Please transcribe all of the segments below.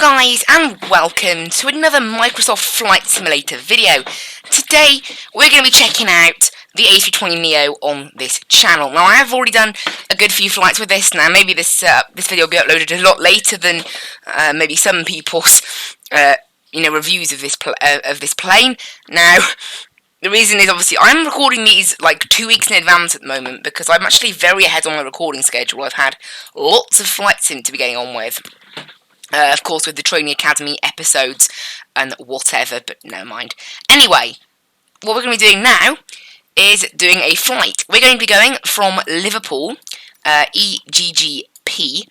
Hello guys and welcome to another Microsoft Flight Simulator video. Today we're going to be checking out the A320neo on this channel. Now I have already done a good few flights with this. Now maybe this video will be uploaded a lot later than maybe some people's reviews of this plane. Now the reason is obviously I'm recording these like 2 weeks in advance at the moment because I'm actually very ahead on my recording schedule. I've had lots of flight sim to be getting on with. Of course, with the Training Academy episodes and whatever, but never mind. Anyway, what we're going to be doing now is doing a flight. We're going to be going from Liverpool, EGGP,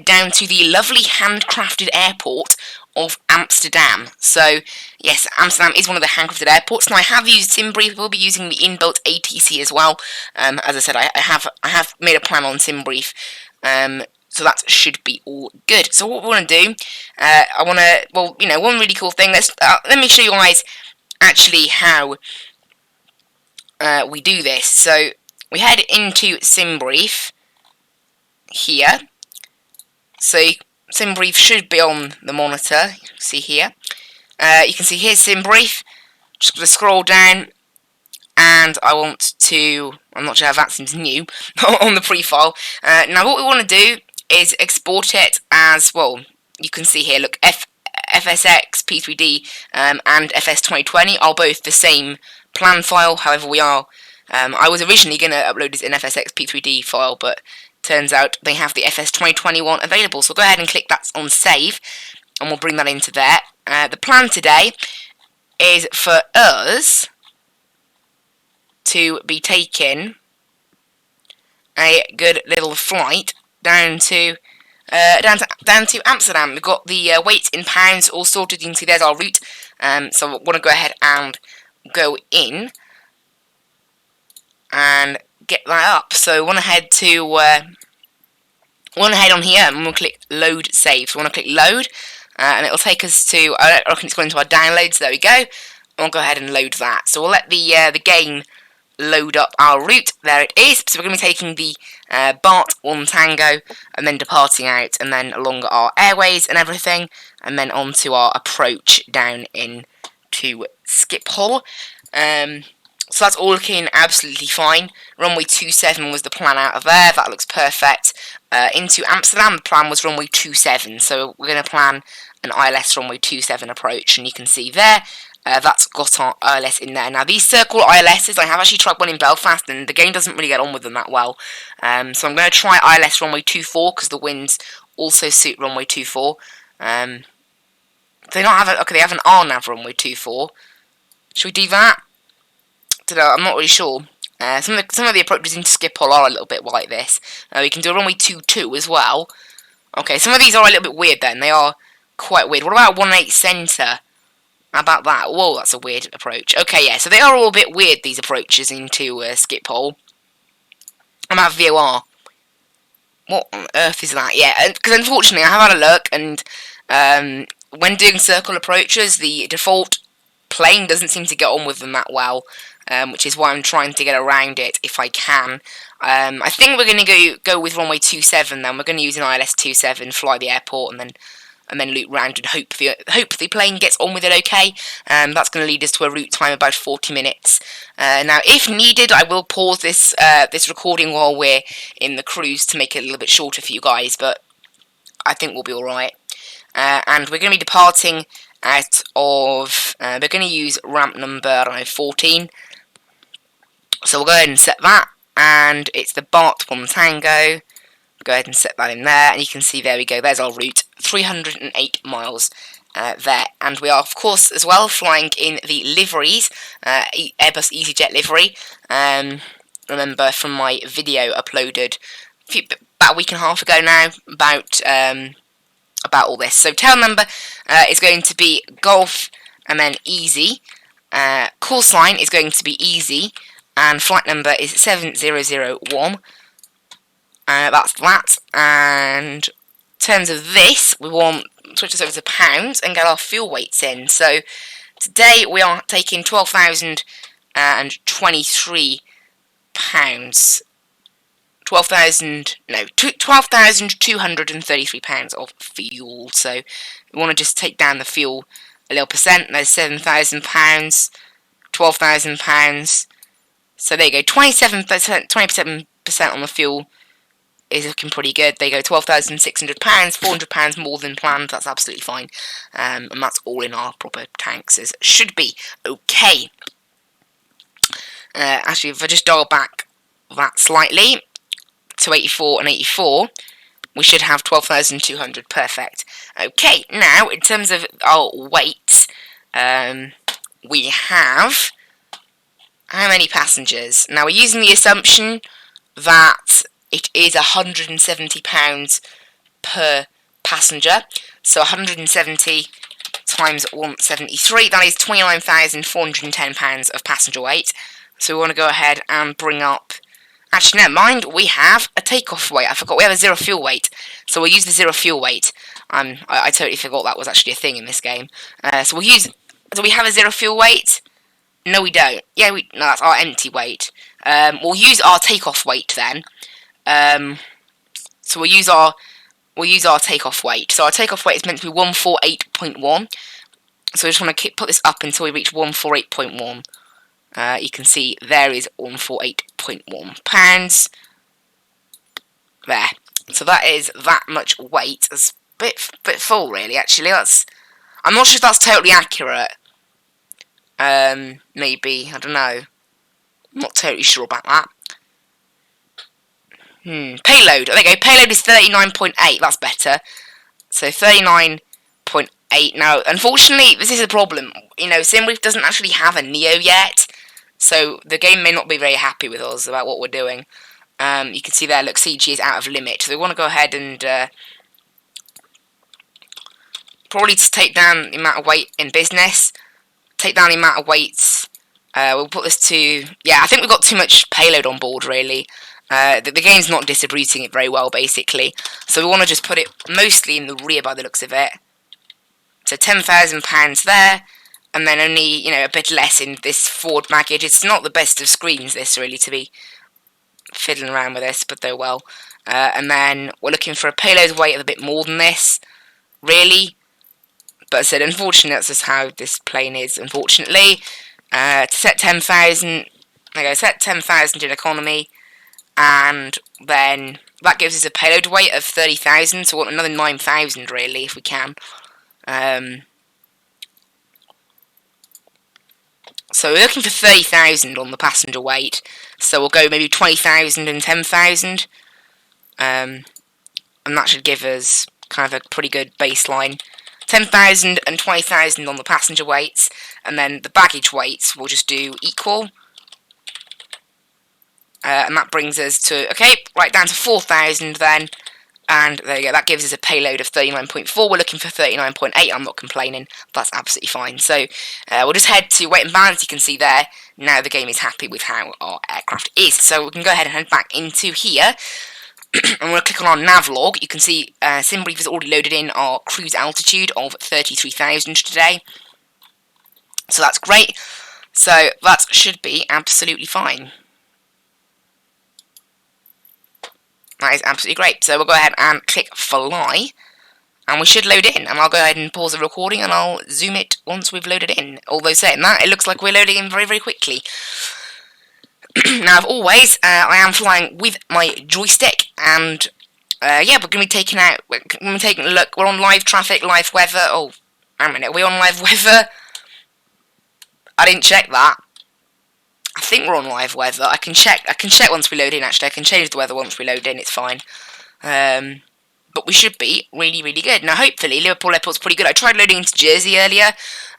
down to the lovely handcrafted airport of Amsterdam. So, yes, Amsterdam is one of the handcrafted airports. Now, I have used SimBrief. We'll be using the inbuilt ATC as well. As I said, I have made a plan on SimBrief. So that should be all good. So what we want to do, one really cool thing. Let me show you guys actually how we do this. So we head into SimBrief here. So SimBrief should be on the monitor. You can see here. You can see here's SimBrief. Just going to scroll down, and I'm not sure how that seems new on the pre-file. Now what we want to do is export it as, well, you can see here, look, FSX, P3D, and FS2020 are both the same plan file. However, I was originally going to upload this in FSX P3D file, but turns out they have the FS2020 one available. So go ahead and click that on save, and we'll bring that into there. The plan today is for us to be taking a good little flight down to Amsterdam. We've got the weight in pounds all sorted. You can see there's our route. So I want to go ahead and go in and get that up. So I want to head on here and we'll click load save. So I want to click load, and it'll take us to, I reckon it's going into our downloads. So there we go. And we'll go ahead and load that. So we'll let the game load up our route. There it is. So we're going to be taking the BART 1 Tango and then departing out and then along our airways and everything, and then onto our approach down into Schiphol. So that's all looking absolutely fine. Runway 27 was the plan out of there. That looks perfect. Into Amsterdam, the plan was runway 27. So we're going to plan an ILS runway 27 approach, and you can see there that's got our ILS in there. Now these circle ILSs, I have actually tried one in Belfast and the game doesn't really get on with them that well. So I'm going to try ILS runway 24 because the winds also suit runway 24. They have an RNAV runway 24. Should we do that? I'm not really sure. Some of the approaches into Schiphol are a little bit like this. We can do a runway 22 as well. Okay, some of these are a little bit weird then. They are quite weird. What about 18 centre? How about that? Whoa, that's a weird approach. Okay, yeah, so they are all a bit weird, these approaches into Schiphol. I'm at VOR. What on earth is that? Yeah, because unfortunately I have had a look, and when doing circle approaches, the default plane doesn't seem to get on with them that well, which is why I'm trying to get around it if I can. I think we're going to go with runway 27 then. We're going to use an ILS 27, fly the airport, and then loop round and hope the plane gets on with it okay. That's going to lead us to a route time of about 40 minutes. Now, if needed, I will pause this recording while we're in the cruise to make it a little bit shorter for you guys, but I think we'll be alright. And we're going to be departing out of, we're going to use ramp number 14. So we'll go ahead and set that, and it's the BART 1 Tango. Go ahead and set that in there, and you can see there we go, there's our route, 308 miles there. And we are, of course, as well, flying in the liveries, Airbus Easyjet livery. Remember from my video uploaded about a week and a half ago now, about all this. So tail number is going to be Golf and then Easy. Call sign is going to be Easy, and flight number is 7001. That's that, and in terms of this, we want to switch this over to pounds and get our fuel weights in. So today we are taking 12,023 pounds £12,233 of fuel. So we want to just take down the fuel a little percent. There's £7,000, £12,000. So there you go, 27% on the fuel is looking pretty good. They go £12,600, £400 more than planned. That's absolutely fine, and that's all in our proper tanks as should be. Okay. Actually, if I just dial back that slightly to 84 and 84, we should have 12,200. Perfect. Okay. Now, in terms of our weight, we have how many passengers? Now, we're using the assumption that it is £170 per passenger. So 170 times 173, that is £29,410 of passenger weight. So we want to go ahead and bring up... Actually, never mind, we have a takeoff weight. I forgot, we have a zero fuel weight. So we'll use the zero fuel weight. I totally forgot that was actually a thing in this game. So we'll use... Do we have a zero fuel weight? No, we don't. Yeah, no, that's our empty weight. We'll use our takeoff weight then. So we'll use our takeoff weight. So our takeoff weight is meant to be 148.1. So I just want to put this up until we reach 148.1. You can see there is 148.1 pounds. There. So that is that much weight. It's a bit full, really. Actually, I'm not sure if that's totally accurate. Maybe, I don't know. I'm not totally sure about that. Payload. There you go. Payload is 39.8. That's better. So 39.8. Now, unfortunately, this is a problem. You know, SimReef doesn't actually have a Neo yet, so the game may not be very happy with us about what we're doing. You can see there, look, CG is out of limit. So we want to go ahead and probably just take down the amount of weight in business. Take down the amount of weights. We'll put this to... Yeah, I think we've got too much payload on board, really. The game's not distributing it very well, basically. So we want to just put it mostly in the rear by the looks of it. So £10,000 there. And then only, you know, a bit less in this forward baggage. It's not the best of screens, this, really, to be fiddling around with this, but they're well. And then we're looking for a payload weight of a bit more than this, really. But as I said, unfortunately, that's just how this plane is, unfortunately. To set 10,000, there you go, set 10,000 in economy, and then that gives us a payload weight of 30,000, so we want another 9,000, really, if we can. So we're looking for 30,000 on the passenger weight, so we'll go maybe 20,000 and 10,000, and that should give us kind of a pretty good baseline. 10,000 and 20,000 on the passenger weights, and then the baggage weights we'll just do equal. And that brings us to, okay, right down to 4,000 then. And there you go, that gives us a payload of 39.4. We're looking for 39.8, I'm not complaining. That's absolutely fine. So we'll just head to weight and balance. You can see there, now the game is happy with how our aircraft is. So we can go ahead and head back into here. And we'll click on our nav log. You can see SimReef has already loaded in our cruise altitude of 33,000 today. So that's great. So that should be absolutely fine. That is absolutely great. So we'll go ahead and click fly. And we should load in. And I'll go ahead and pause the recording and I'll zoom it once we've loaded in. Although saying that, it looks like we're loading in very, very quickly. Now, as always, I am flying with my joystick, and yeah, we're going to be taking out. We're going to be taking a look. We're on live traffic, live weather. Oh, hang on a minute. Are we on live weather? I didn't check that. I think we're on live weather. I can check once we load in. Actually, I can change the weather once we load in. It's fine. But we should be really, really good. Now, hopefully, Liverpool Airport's pretty good. I tried loading into Jersey earlier.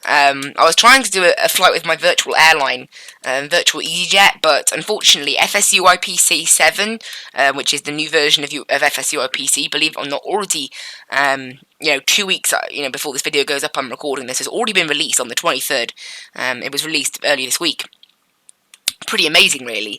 I was trying to do a flight with my virtual airline, virtual Easyjet, but unfortunately, FSUIPC 7, which is the new version of FSUIPC, believe it or not, already, 2 weeks, before this video goes up, I'm recording this, has already been released on the 23rd. It was released earlier this week. Pretty amazing, really,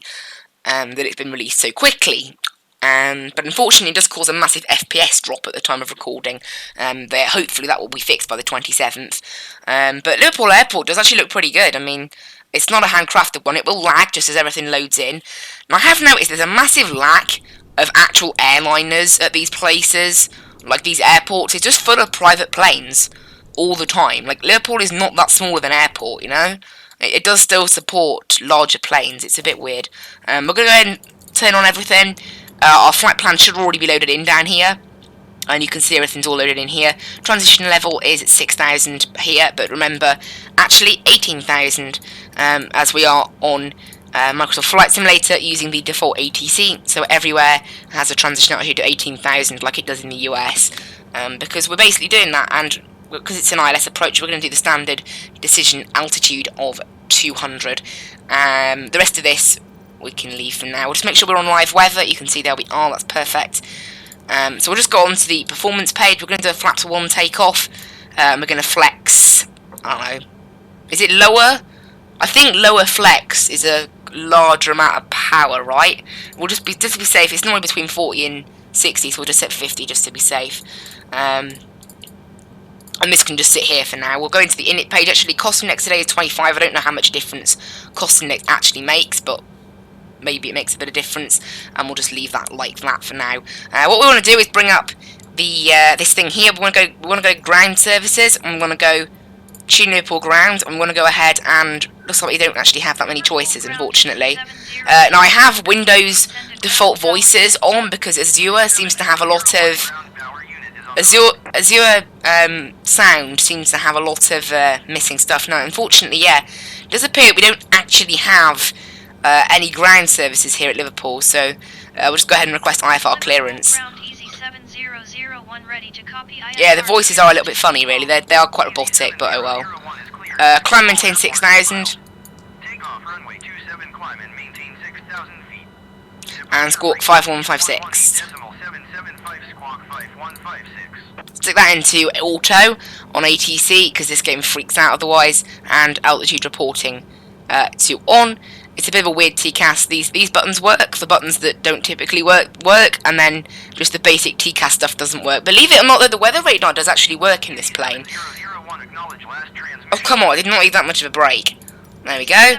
that it's been released so quickly. But unfortunately, it does cause a massive FPS drop at the time of recording. Hopefully that will be fixed by the 27th. But Liverpool Airport does actually look pretty good. I mean, it's not a handcrafted one. It will lag just as everything loads in. Now, I have noticed there's a massive lag of actual airliners at these places. Like, these airports, it's just full of private planes all the time. Like, Liverpool is not that small of an airport, you know? It does still support larger planes. It's a bit weird. We're going to go ahead and turn on everything. Our flight plan should already be loaded in down here. And you can see everything's all loaded in here. Transition level is 6,000 here, but remember, actually 18,000, as we are on Microsoft Flight Simulator using the default ATC, so everywhere has a transition altitude to 18,000 like it does in the US, because we're basically doing that, and because it's an ILS approach, we're going to do the standard decision altitude of 200. The rest of this we can leave for now. We'll just make sure we're on live weather. You can see there we are, that's perfect. So we'll just go on to the performance page. We're going to do a flaps 1 takeoff. We're going to flex, I don't know, is it lower? I think lower flex is a larger amount of power, right? We'll just to be safe, it's normally between 40 and 60, so we'll just set 50 just to be safe. And this can just sit here for now. We'll go into the init page. Actually, cost index today is 25. I don't know how much difference cost index actually makes, but maybe it makes a bit of difference, and we'll just leave that like that for now. What we want to do is bring up the this thing here. We want to go ground services, and we want to go tune Liverpool ground, and we want to go ahead and looks like we don't actually have that many choices, unfortunately. Now I have Windows default voices on because Azure seems to have a lot of Azure sound seems to have a lot of missing stuff. Now, unfortunately, yeah, it does appear we don't actually have any ground services here at Liverpool, so we'll just go ahead and request IFR clearance. Yeah, the voices are a little bit funny, really. They are quite robotic, but oh well. Climb maintain 6,000. And squawk 5156. Stick that into auto on ATC, because this game freaks out otherwise, and altitude reporting to on. It's a bit of a weird TCAS. These buttons work, the buttons that don't typically work, and then just the basic TCAS stuff doesn't work. Believe it or not, though, the weather radar does actually work in this plane. Oh, come on, I did not leave that much of a break. There we go.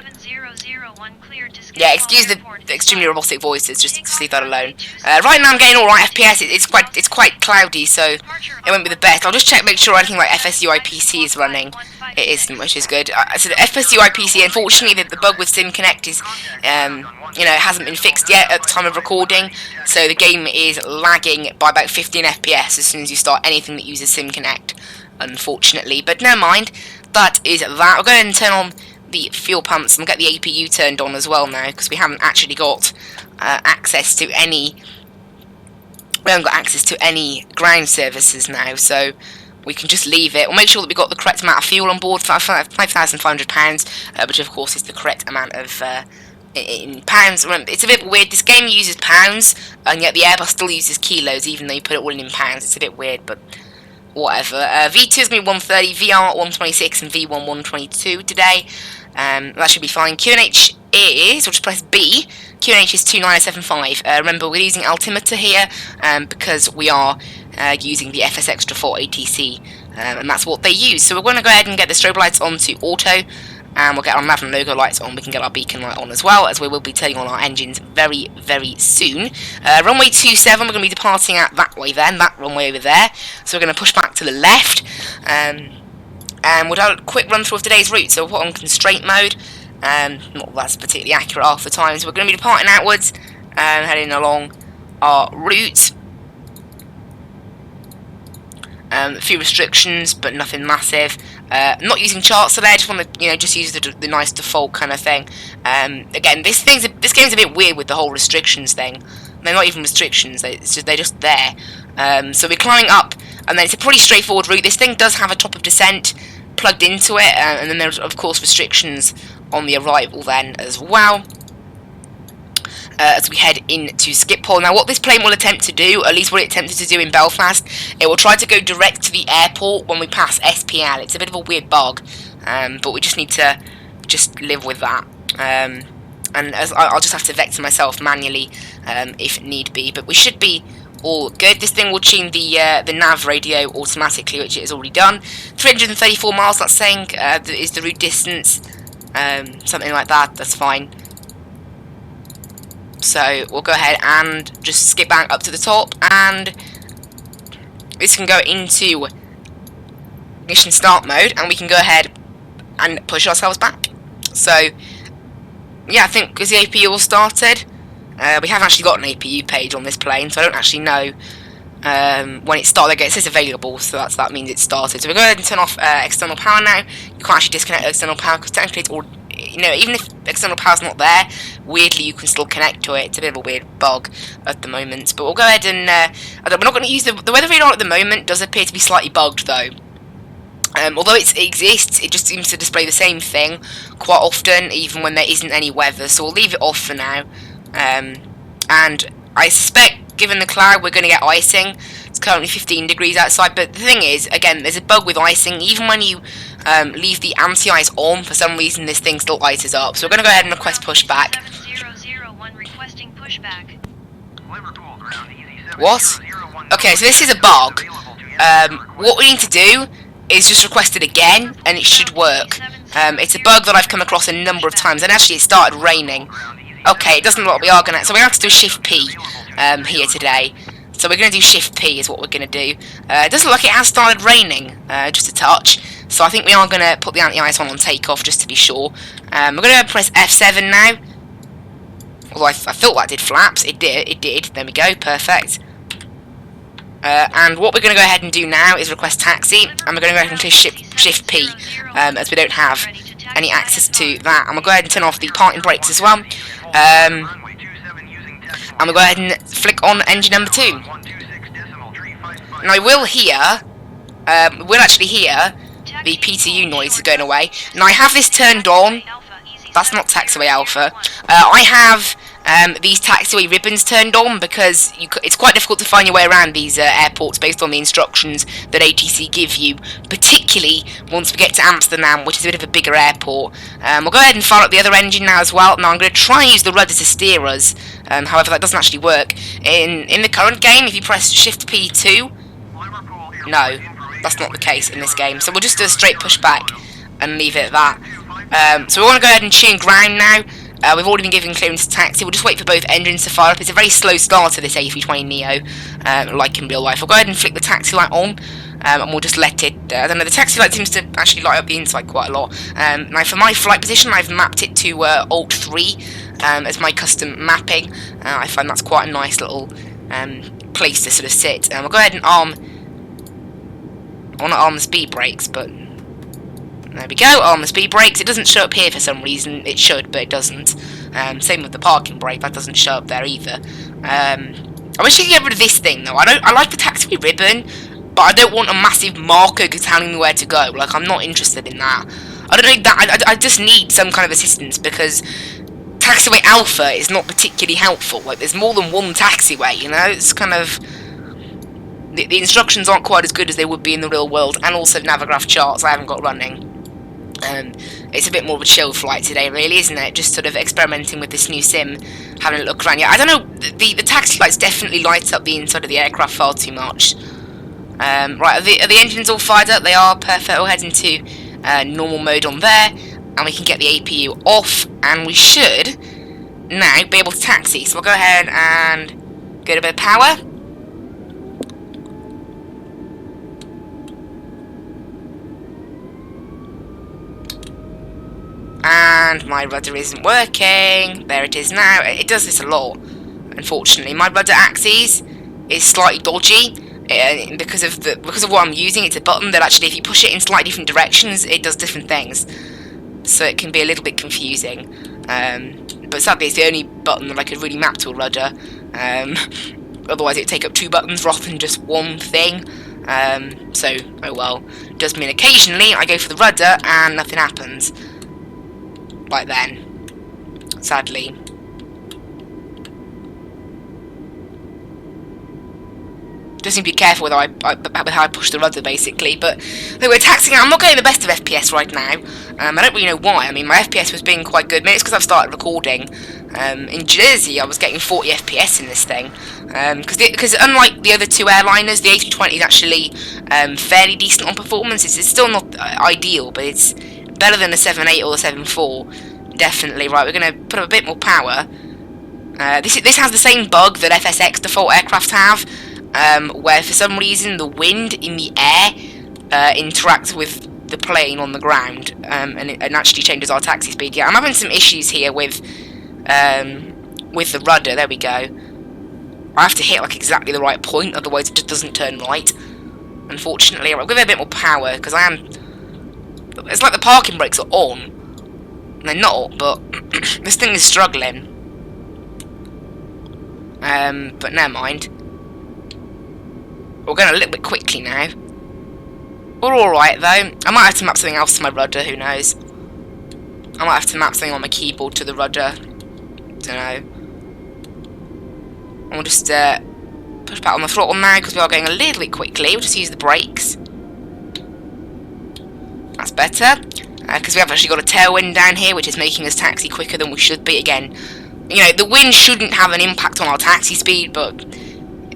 Yeah, excuse the extremely robotic voices, just leave that alone. Right now I'm getting alright FPS, it's quite cloudy, so it won't be the best. I'll just check, make sure anything like FSUI PC is running. It isn't, which is good. So the FSUI PC, unfortunately, the bug with SimConnect is, you know, it hasn't been fixed yet at the time of recording, so the game is lagging by about 15 FPS as soon as you start anything that uses SimConnect, unfortunately. But never mind, that is that. I'll go ahead and turn on the fuel pumps, and we'll get the APU turned on as well now, because we haven't actually got access to any. We haven't got access to any ground services now, so we can just leave it. We'll make sure that we've got the correct amount of fuel on board, £5,500, which of course is the correct amount of in pounds. Remember, it's a bit weird. This game uses pounds, and yet the Airbus still uses kilos, even though you put it all in pounds. It's a bit weird, but whatever. V2 is going to be 130, VR 126, and V1 122 today. That should be fine. QNH is, we'll just press B, QNH is 2975. Remember, we're using altimeter here because we are using the FS Extra 4 ATC, and that's what they use. So we're going to go ahead and get the strobe lights on to auto, and we'll get our nav and logo lights on. We can get our beacon light on as well, as we will be turning on our engines very, very soon. Runway 27, we're going to be departing at that way then, that runway over there. So we're going to push back to the left. And we'll do a quick run through of today's route. So we'll put on constraint mode. Not that's particularly accurate half the time. So we're going to be departing outwards and heading along our route. A few restrictions, but nothing massive. Not using charts today. I just want to, just use the nice default kind of thing. Again, this game's a bit weird with the whole restrictions thing. They're not even restrictions. They're just there. So we're climbing up, and then it's a pretty straightforward route. This thing does have a top of descent plugged into it, and then there's of course restrictions on the arrival then as well. As we head into Schiphol. Now what this plane will attempt to do, at least what it attempted to do in Belfast, it will try to go direct to the airport when we pass SPL. It's a bit of a weird bug, but we just need to live with that. And I'll just have to vector myself manually if need be, but we should be all good. This thing will tune the nav radio automatically, which it has already done. 334 miles, that's saying, is the route distance, something like that. That's fine. So we'll go ahead and just skip back up to the top, and this can go into ignition start mode, and we can go ahead and push ourselves back. So yeah, I think because the APU all started, we haven't actually got an APU page on this plane, so I don't actually know when it started. It says available, so that means it started. So we'll go ahead and turn off external power now. You can't actually disconnect external power because technically it's all, even if external power's not there, weirdly you can still connect to it. It's a bit of a weird bug at the moment, but we'll go ahead and we're not going to use the weather radar at the moment. Does appear to be slightly bugged though. Although it exists, it just seems to display the same thing quite often, even when there isn't any weather. So we'll leave it off for now. And I suspect, given the cloud, we're going to get icing. It's currently 15 degrees outside, but the thing is, again, there's a bug with icing. Even when you leave the anti-ice on, for some reason this thing still ices up. So we're going to go ahead and request pushback. 7001 requesting pushback. What? Okay, so this is a bug. What we need to do is just request it again, and it should work. It's a bug that I've come across a number of times, and actually it started raining. Okay, it doesn't look like we are gonna. So we have to do Shift P here today. So we're gonna do Shift P is what we're gonna do. It doesn't look like it has started raining, just a touch. So I think we are gonna put the anti-ice on takeoff just to be sure. We're gonna press F7 now. Although I thought that did flaps. It did. It did. There we go. Perfect. And what we're going to go ahead and do now is request taxi, and we're going to go ahead and click Shift P, as we don't have any access to that. And we'll go ahead and turn off the parking brakes as well. And we'll go ahead and flick on engine number 2. Now we'll actually hear the PTU noise going away. Now I have this turned on. That's not taxiway alpha. I have these taxiway ribbons turned on because it's quite difficult to find your way around these airports based on the instructions that ATC give you, particularly once we get to Amsterdam, which is a bit of a bigger airport. We'll go ahead and fire up the other engine now as well. Now I'm going to try and use the rudder to steer us, however that doesn't actually work. In the current game, if you press Shift P2, no, that's not the case in this game. So we'll just do a straight push back and leave it at that. So we want to go ahead and tune ground now. We've already been given clearance to taxi. We'll just wait for both engines to fire up. It's a very slow start to this A320neo, like in real life. We'll go ahead and flick the taxi light on, and we'll just let it. I don't know, the taxi light seems to actually light up the inside quite a lot. Now for my flight position, I've mapped it to Alt 3 as my custom mapping. I find that's quite a nice little place to sort of sit. We'll go ahead and I want to arm the speed brakes, but there we go, on the speed brakes. It doesn't show up here for some reason. It should, but it doesn't. Same with the parking brake, that doesn't show up there either. I wish you could get rid of this thing though. I like the taxiway ribbon, but I don't want a massive marker telling me where to go. Like, I'm not interested in that. I don't need that. I just need some kind of assistance, because taxiway alpha is not particularly helpful. Like, there's more than one taxiway, you know? It's kind of... The instructions aren't quite as good as they would be in the real world, and also Navigraph charts I haven't got running. It's a bit more of a chill flight today, really, isn't it? Just sort of experimenting with this new sim, having a look around. Yeah, I don't know, the taxi lights definitely light up the inside of the aircraft far too much. Right, are the engines all fired up? They are perfect. We'll head into normal mode on there, and we can get the APU off, and we should now be able to taxi. So we'll go ahead and go to a bit of power. And my rudder isn't working. There it is now. It does this a lot, unfortunately. My rudder axis is slightly dodgy because of what I'm using. It's a button that actually, if you push it in slightly different directions, it does different things. So it can be a little bit confusing. But sadly, it's the only button that I could really map to a rudder. Otherwise, it'd take up 2 buttons rather than just one thing. So, oh well. It does mean occasionally I go for the rudder and nothing happens. Like then, sadly. Just need to be careful with how I push the rudder, basically. But look, we're taxing out. I'm not getting the best of FPS right now. I don't really know why. I mean, my FPS was being quite good. Maybe it's because I've started recording. In Jersey, I was getting 40 FPS in this thing. Because unlike the other 2 airliners, the A320 is actually fairly decent on performance. It's still not ideal, but it's better than the 7.8 or the 7.4, definitely. Right, we're going to put up a bit more power. This has the same bug that FSX default aircraft have, where for some reason the wind in the air interacts with the plane on the ground, and actually changes our taxi speed. Yeah, I'm having some issues here with the rudder. There we go. I have to hit like exactly the right point, otherwise it just doesn't turn right. Unfortunately, I'll give it a bit more power because I am. It's like the parking brakes are on. They're not, but this thing is struggling. But never mind. We're going a little bit quickly now. We're alright though. I might have to map something else to my rudder, who knows. I might have to map something on my keyboard to the rudder. Don't know. And we'll just push back on the throttle now because we are going a little bit quickly. We'll just use the brakes. That's better. Because we have actually got a tailwind down here, which is making us taxi quicker than we should be. Again, you know, the wind shouldn't have an impact on our taxi speed, but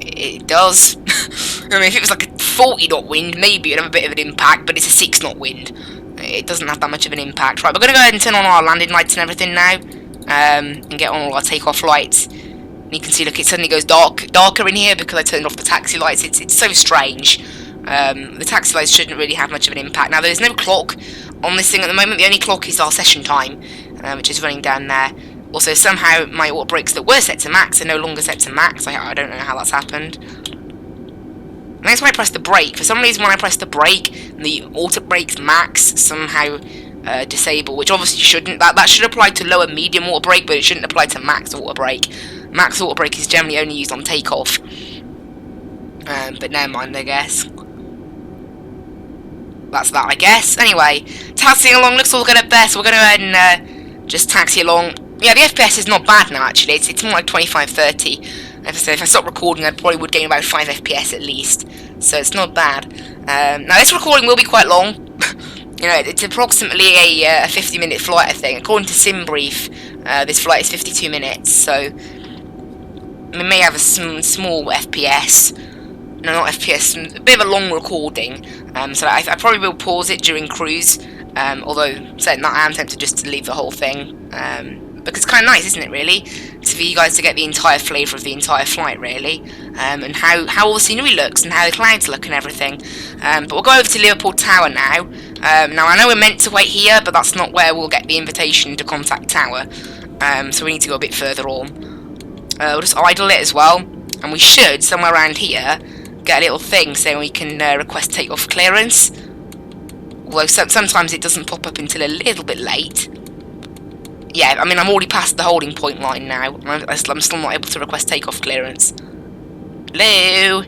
it does. I mean, if it was like a 40 knot wind, maybe it'd have a bit of an impact, but it's a 6 knot wind. It doesn't have that much of an impact. Right, we're going to go ahead and turn on our landing lights and everything now, and get on all our takeoff lights. And you can see, look, it suddenly goes darker in here because I turned off the taxi lights. It's so strange. The taxi lights shouldn't really have much of an impact. Now, there's no clock on this thing at the moment. The only clock is our session time, which is running down there. Also, somehow my auto brakes that were set to max are no longer set to max. I don't know how that's happened. Next, when I press the brake, for some reason when I press the brake, the auto brakes max somehow disable, which obviously shouldn't. That should apply to lower medium auto brake, but it shouldn't apply to max auto brake. Max auto brake is generally only used on takeoff. But never mind, I guess. That's that, I guess. Anyway, taxiing along looks all good at best. We're going to go ahead and just taxi along. Yeah, the FPS is not bad now, actually. It's more like 25, 30. If I stopped recording, I probably would gain about 5 FPS at least. So it's not bad. Now, this recording will be quite long. You know, it's approximately a 50-minute flight, I think. According to SimBrief, this flight is 52 minutes. So we may have a small FPS. No, not FPS, a bit of a long recording. So I probably will pause it during cruise. Although, saying that, I am tempted just to leave the whole thing. Because it's kind of nice, isn't it, really? So for you guys to get the entire flavour of the entire flight, really. And how all the scenery looks and how the clouds look and everything. But we'll go over to Liverpool Tower now. Now, I know we're meant to wait here, but that's not where we'll get the invitation to contact Tower. So we need to go a bit further on. We'll just idle it as well. And we should, somewhere around here, get a little thing saying we can request takeoff clearance. Although sometimes it doesn't pop up until a little bit late. Yeah, I mean, I'm already past the holding point line now. I'm still not able to request takeoff clearance. Hello?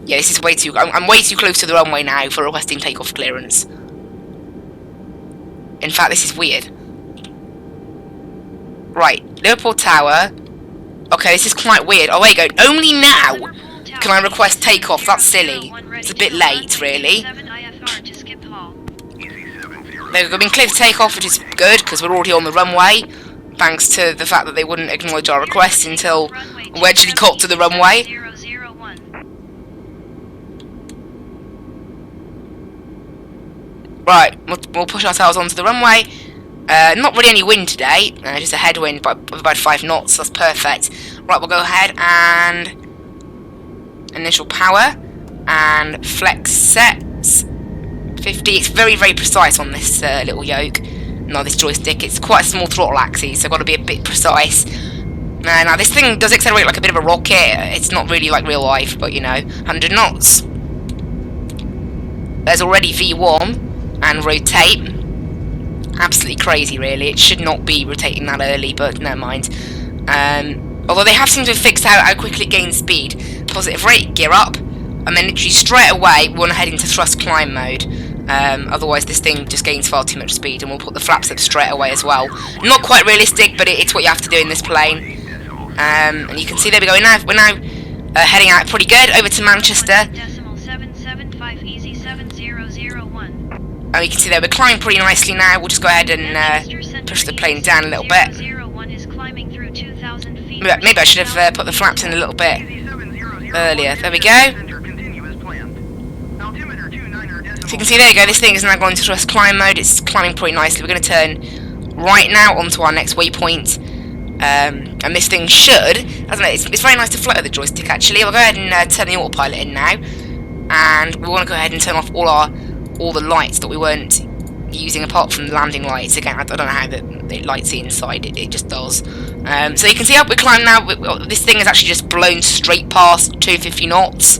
Yeah, this is way too... I'm way too close to the runway now for requesting takeoff clearance. In fact, this is weird. Right, Liverpool Tower. Okay, this is quite weird. Oh, there you go. Only now can I request takeoff. That's silly. It's a bit late, really. They've been cleared to take off, which is good, because we're already on the runway, thanks to the fact that they wouldn't acknowledge our request until we actually got to the runway. Right, we'll push ourselves onto the runway. Not really any wind today, just a headwind of about 5 knots, that's perfect. Right, we'll go ahead and initial power, and flex sets. 50. It's very, very precise on this little yoke. No, this joystick. It's quite a small throttle axis, so I've got to be a bit precise. Now, this thing does accelerate like a bit of a rocket. It's not really like real life, but you know, 100 knots. There's already V1 and rotate. Absolutely crazy, really. It should not be rotating that early, but never mind. Although they have seemed to have fixed out how quickly it gains speed. Positive rate, gear up, and then literally straight away we want to head into thrust climb mode. Otherwise this thing just gains far too much speed, and we'll put the flaps up straight away as well. Not quite realistic, but it's what you have to do in this plane. And you can see there we go. We're now heading out pretty good over to Manchester. And you can see there we're climbing pretty nicely now. We'll just go ahead and push the plane down a little bit. Maybe I should have put the flaps in a little bit earlier. There we go. So you can see there you go, this thing is now going to thrust climb mode. It's climbing pretty nicely. We're going to turn right now onto our next waypoint. And this thing should, I don't know, it's very nice to flutter the joystick actually. I'll go ahead and turn the autopilot in now, and we want to go ahead and turn off all the lights that we weren't using apart from the landing lights. Again, I don't know how it lights the inside, it just does. So you can see up we climb now. This thing has actually just blown straight past 250 knots,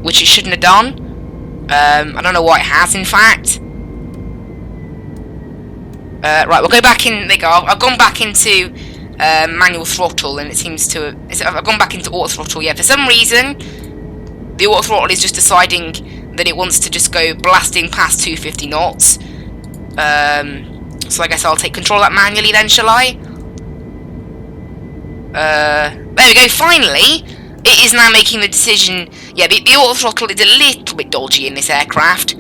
which it shouldn't have done. I don't know why it has, in fact. Right, we'll go back in. There you go. I've gone back into manual throttle, and it seems to. I've gone back into auto throttle. Yeah, for some reason, the auto throttle is just deciding that it wants to just go blasting past 250 knots. So I guess I'll take control of that manually then, shall I? There we go. Finally, it is now making the decision. Yeah, the auto throttle is a little bit dodgy in this aircraft.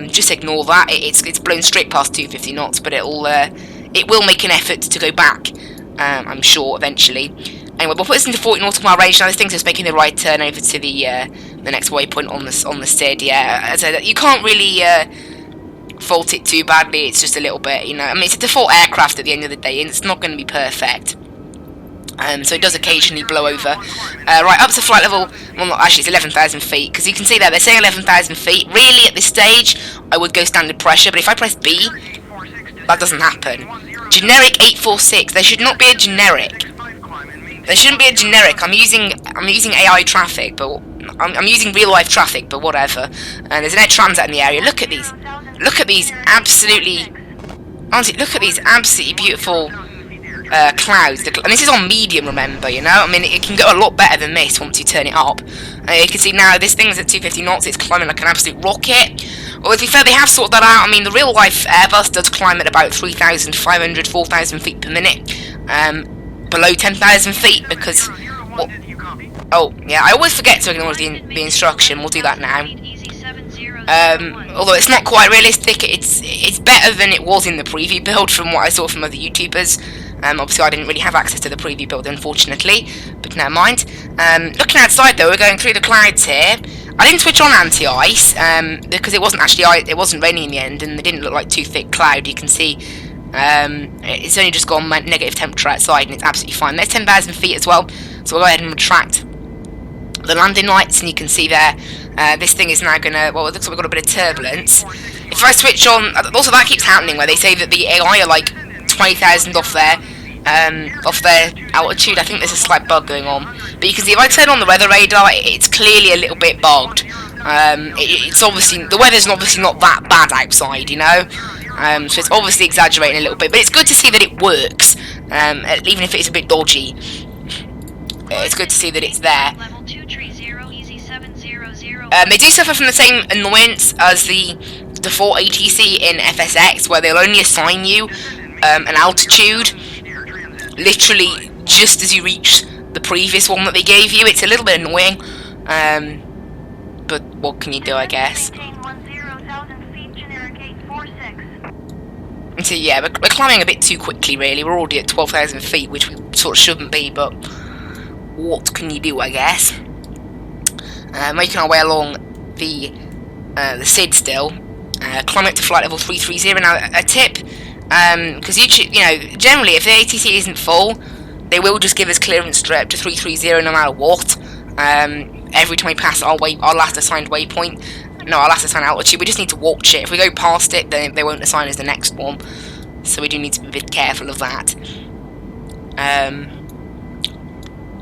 Just ignore that. It's blown straight past 250 knots, but it will make an effort to go back. I'm sure eventually. Anyway, we'll put this into 40 nautical mile range. Now this thing's just making the right turn over to the next waypoint on the SID. Yeah, as I said, you can't really fault it too badly. It's just a little bit, you know. I mean, it's a default aircraft at the end of the day, and it's not going to be perfect. So it does occasionally blow over. Right, up to flight level, well, not, actually it's 11,000 feet, because you can see there, they're saying 11,000 feet. Really, at this stage, I would go standard pressure, but if I press B, that doesn't happen. Generic 846, there should not be a generic. There shouldn't be a generic. I'm using AI traffic, but I'm using real life traffic, but whatever. And there's an air transat in the area. Look at these. Look at these absolutely. Honestly, look at these absolutely beautiful clouds. And this is on medium, remember, you know? I mean, it can go a lot better than this once you turn it up. You can see now, this thing's at 250 knots, it's climbing like an absolute rocket. Well, to be fair, they have sorted that out. I mean, the real-life Airbus does climb at about 3,500, 4,000 feet per minute. Below 10,000 feet, because... Well, oh, yeah, I always forget to ignore the instruction. We'll do that now. Although it's not quite realistic, it's better than it was in the preview build from what I saw from other YouTubers. Obviously I didn't really have access to the preview build, unfortunately, but never mind. Looking outside though, we're going through the clouds here. I didn't switch on anti-ice, because it wasn't raining in the end, and they didn't look like too thick cloud. You can see it's only just gone negative temperature outside, and it's absolutely fine. There's 10,000 feet as well, so we'll go ahead and retract the landing lights, and you can see there, this thing is now gonna, well, it looks like we've got a bit of turbulence. If I switch on, also that keeps happening, where they say that the AI are like 20,000 off their altitude. I think there's a slight bug going on, but you can see if I turn on the weather radar, it's clearly a little bit bugged. It's obviously, the weather's obviously not that bad outside, you know. So it's obviously exaggerating a little bit, but it's good to see that it works, even if it's a bit dodgy. It's good to see that it's there. They do suffer from the same annoyance as the default ATC in FSX, where they'll only assign you an altitude literally just as you reach the previous one that they gave you. It's a little bit annoying, but what can you do, I guess. So yeah, we're climbing a bit too quickly, really. We're already at 12,000 feet, which we sort of shouldn't be, but what can you do, I guess. Making our way along the SID still, climbing up to flight level 330. Now, a tip, because you know, generally if the ATC isn't full, they will just give us clearance straight up to 330 no matter what. Every time we pass our last assigned waypoint, no, our last assigned altitude, we just need to watch it. If we go past it, then they won't assign us the next one, so we do need to be a bit careful of that.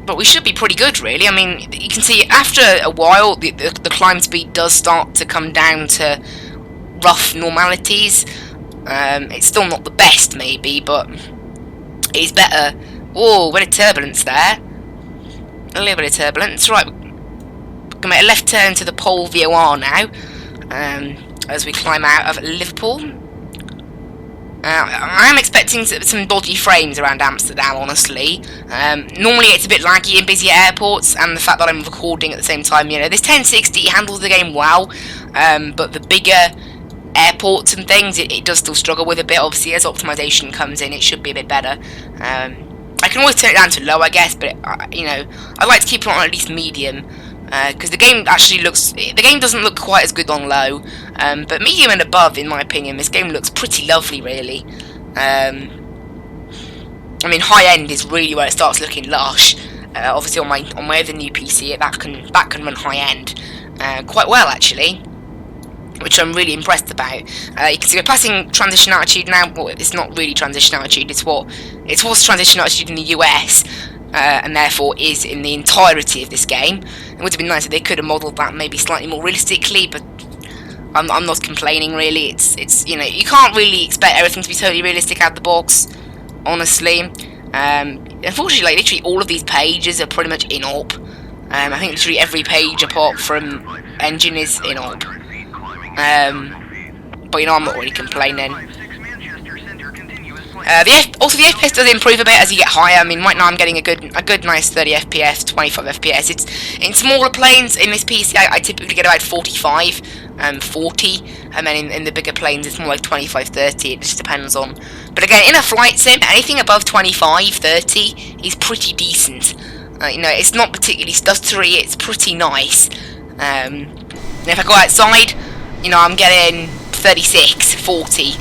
But we should be pretty good, really. I mean, you can see after a while, the climb speed does start to come down to rough normalities. It's still not the best, maybe, but it's better. Oh, bit of turbulence there. A little bit of turbulence. Right, we're going to make a left turn to the Pole VOR now, as we climb out of Liverpool. I am expecting some dodgy frames around Amsterdam, honestly. Normally it's a bit laggy in busier airports, and the fact that I'm recording at the same time, you know, this 1060 handles the game well, but the bigger airports and things, it does still struggle with a bit. Obviously, as optimization comes in, it should be a bit better. I can always turn it down to low, I guess, but, you know, I like to keep it on at least medium. Because the game doesn't look quite as good on low, but medium and above, in my opinion, this game looks pretty lovely, really. I mean, high end is really where it starts looking lush. Obviously, on my other new PC, that can run high end quite well actually, which I'm really impressed about. You can see we're passing transition altitude now. Well, it's not really transition altitude. It's what's transition altitude in the US, and therefore is in the entirety of this game. It would have been nice if they could have modelled that maybe slightly more realistically, but I'm not complaining really. It's you know, you can't really expect everything to be totally realistic out of the box, honestly. Unfortunately, like literally all of these pages are pretty much in AWP. I think literally every page apart from engine is in AWP. But you know, I'm not really complaining. Also the FPS does improve a bit as you get higher. I mean, right now I'm getting a good nice 30 FPS, 25 FPS. It's in smaller planes in this PC. I typically get about 45, 40, and then in the bigger planes it's more like 25, 30. It just depends on. But again, in a flight sim, anything above 25, 30 is pretty decent. You know, it's not particularly stuttery. It's pretty nice. And if I go outside, you know, I'm getting 36, 40,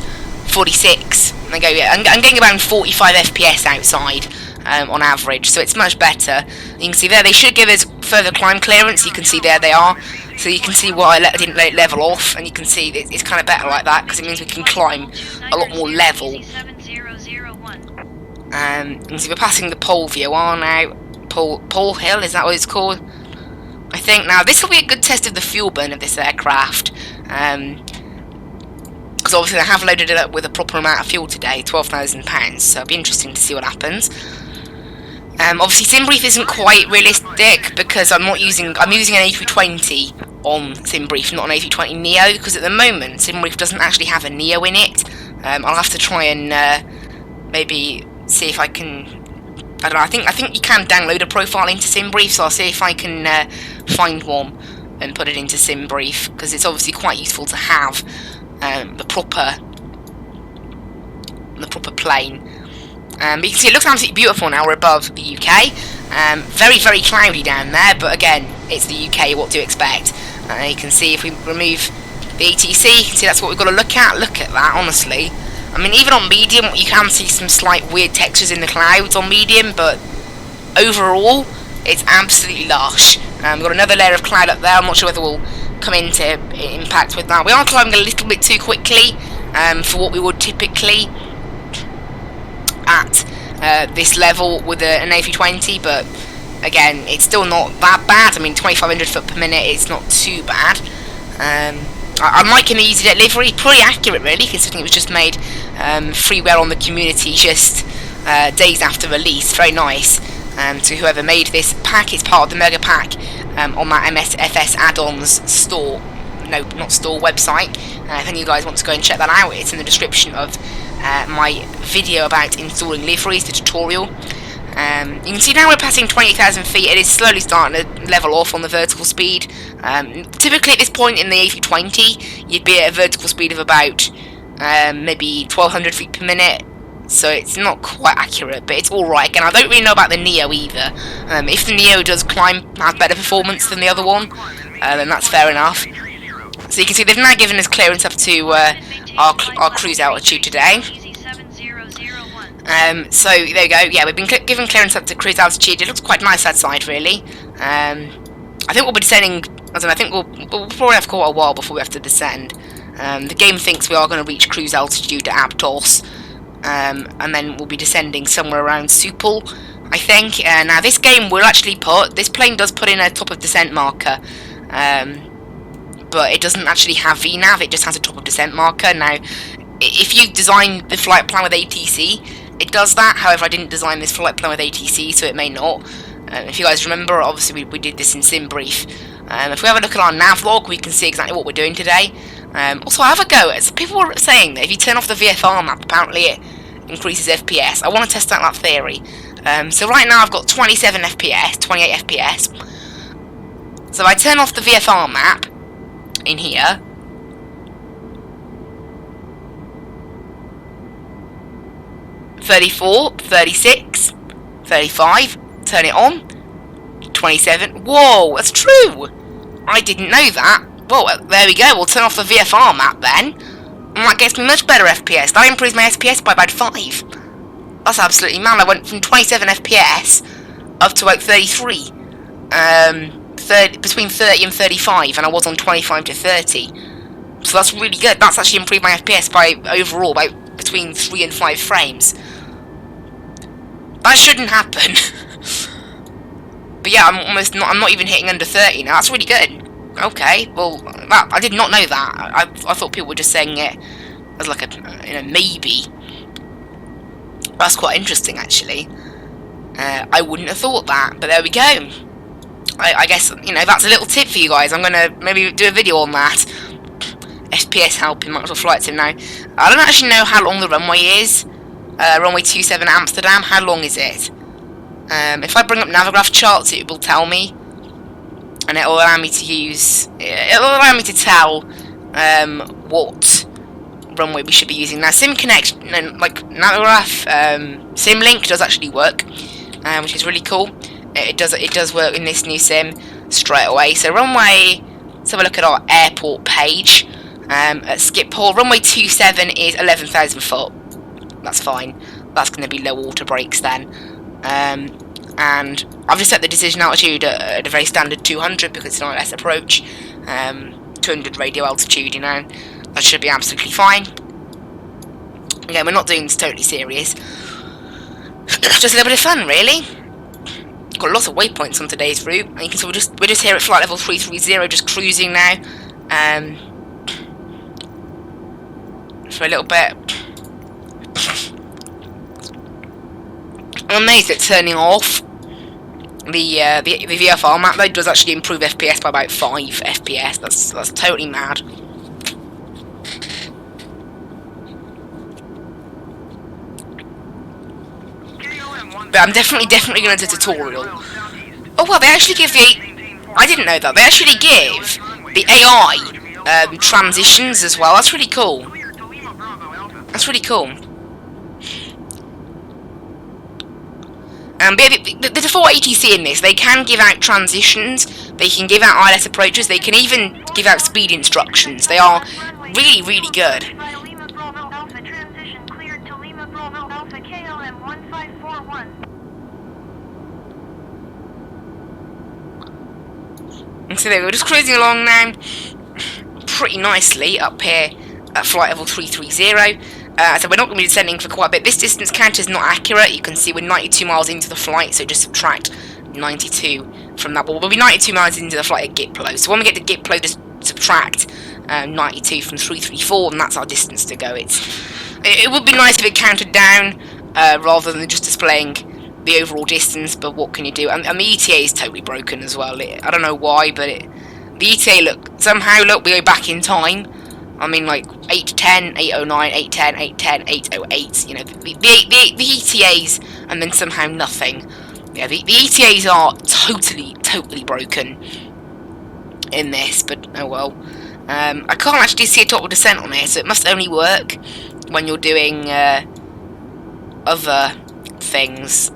46. I'm getting around 45 FPS outside on average, so it's much better. You can see there they should give us further climb clearance. You can see there they are. So you can see why I didn't let it level off, and you can see it's kind of better like that because it means we can climb a lot more level. You can see we're passing the pole VOR now. Pole Hill, is that what it's called? I think now this will be a good test of the fuel burn of this aircraft. Because obviously they have loaded it up with a proper amount of fuel today, £12,000, so it'll be interesting to see what happens. Obviously SimBrief isn't quite realistic because I'm using an A320 on SimBrief, not an A320 Neo, because at the moment SimBrief doesn't actually have a Neo in it. I'll have to try and maybe see if I can. I don't know. I think you can download a profile into SimBrief, so I'll see if I can find one and put it into SimBrief, because it's obviously quite useful to have the proper plane. But you can see it looks absolutely beautiful now. We're above the UK. Very, very cloudy down there, but again, it's the UK. What do you expect? You can see if we remove the ATC, you can see that's what we've got to look at. Look at that, honestly. I mean, even on medium, you can see some slight weird textures in the clouds on medium, but overall, it's absolutely lush. We've got another layer of cloud up there. I'm not sure whether we'll come into impact with that. We are climbing a little bit too quickly for what we would typically at this level with an A320, but again, it's still not that bad. I mean, 2,500 foot per minute is not too bad. I'm liking the Easyjet livery, pretty accurate really, considering it was just made freeware on the community just days after release. Very nice. To whoever made this pack, it's part of the mega pack on that MSFS add-ons store, no, not store, website. If any of you guys want to go and check that out, it's in the description of my video about installing liveries, the tutorial. You can see now we're passing 20,000 feet. It is slowly starting to level off on the vertical speed. Typically at this point in the A320, you'd be at a vertical speed of about maybe 1,200 feet per minute. So it's not quite accurate, but it's alright. Again, I don't really know about the Neo either. If the Neo does have better performance than the other one, then that's fair enough. So you can see they've now given us clearance up to our cruise altitude today. So there you go. Yeah, we've been given clearance up to cruise altitude. It looks quite nice outside, really. I think we'll be descending. I don't know. I think we'll probably have quite a while before we have to descend. The game thinks we are going to reach cruise altitude at Aptos, and then we'll be descending somewhere around Supal, I think. Now this game will actually this plane does put in a top of descent marker, but it doesn't actually have VNAV. It just has a top of descent marker. Now, if you design the flight plan with ATC, it does that. However, I didn't design this flight plan with ATC, so it may not. If you guys remember, obviously we did this in SimBrief. If we have a look at our nav log, we can see exactly what we're doing today. Also, I have a go. People were saying that if you turn off the VFR map, apparently it increases FPS. I want to test out that theory. So right now I've got 27 FPS, 28 FPS. So if I turn off the VFR map in here, (34, 36, 35), turn it on, 27, whoa, that's true! I didn't know that. Well, there we go, we'll turn off the VFR map then, and that gets me much better FPS. That improves my FPS by about 5. That's absolutely mad. I went from 27 FPS up to like 33. Between 30 and 35, and I was on 25 to 30. So that's really good. That's actually improved my FPS by overall by between 3 and 5 frames. That shouldn't happen. But yeah, I'm not even hitting under 30 now. That's really good. Okay, well, I did not know that. I thought people were just saying it as like a maybe. That's quite interesting, actually. I wouldn't have thought that, but there we go. I guess, that's a little tip for you guys. I'm going to maybe do a video on that. FPS help in Microsoft Flight Sim now. I don't actually know how long the runway is. Runway 27 Amsterdam, how long is it? If I bring up Navigraph charts, it will tell me. And it will allow me to tell what runway we should be using. Now, SimConnect, like Navigraph, SimLink does actually work, which is really cool. It does work in this new sim straight away. So runway, let's have a look at our airport page. At Schiphol, runway 27 is 11,000 foot. That's fine. That's going to be low water breaks then. And I've just set the decision altitude at a very standard 200 because it's an ILS approach. 200 radio altitude, that should be absolutely fine. Again, we're not doing this totally serious. Just a little bit of fun, really. Got lots of waypoints on today's route. And you can see we're just here at flight level 330, just cruising now. For a little bit. I'm amazed at turning off the VFR map though. Does actually improve FPS by about 5 FPS. That's totally mad. But I'm definitely going to do a tutorial. Oh well, they actually give I didn't know that. They actually give the AI transitions as well. That's really cool. That's really cool. The default ATC in this, they can give out transitions, they can give out ILS approaches, they can even give out speed instructions. They are really, really good. And so there we go, just cruising along now, pretty nicely up here at flight level 330. So we're not going to be descending for quite a bit. This distance counter is not accurate. You can see we're 92 miles into the flight, so just subtract 92 from that. But we'll be 92 miles into the flight at Giplo. So when we get to Giplo, just subtract 92 from 334, and that's our distance to go. It would be nice if it counted down rather than just displaying the overall distance, but what can you do? And the ETA is totally broken as well. I don't know why, but the ETA, somehow we go back in time. I mean, like 810, 809, 810, 810, 808. The ETAs, and then somehow nothing. Yeah, the ETAs are totally broken in this. But oh well. I can't actually see a total descent on here, so it must only work when you're doing other things.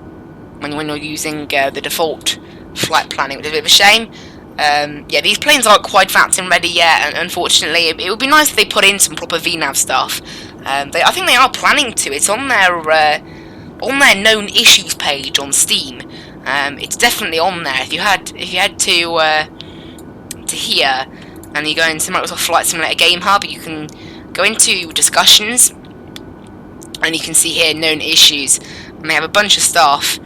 When you're using the default flight planning, which is a bit of a shame. Yeah, these planes aren't quite vaccine ready yet, and unfortunately, it would be nice if they put in some proper VNAV stuff. I think they are planning to. It's on their known issues page on Steam. It's definitely on there. If you head to here, and you go into Microsoft Flight Simulator Game Hub, you can go into discussions, and you can see here known issues, and they have a bunch of stuff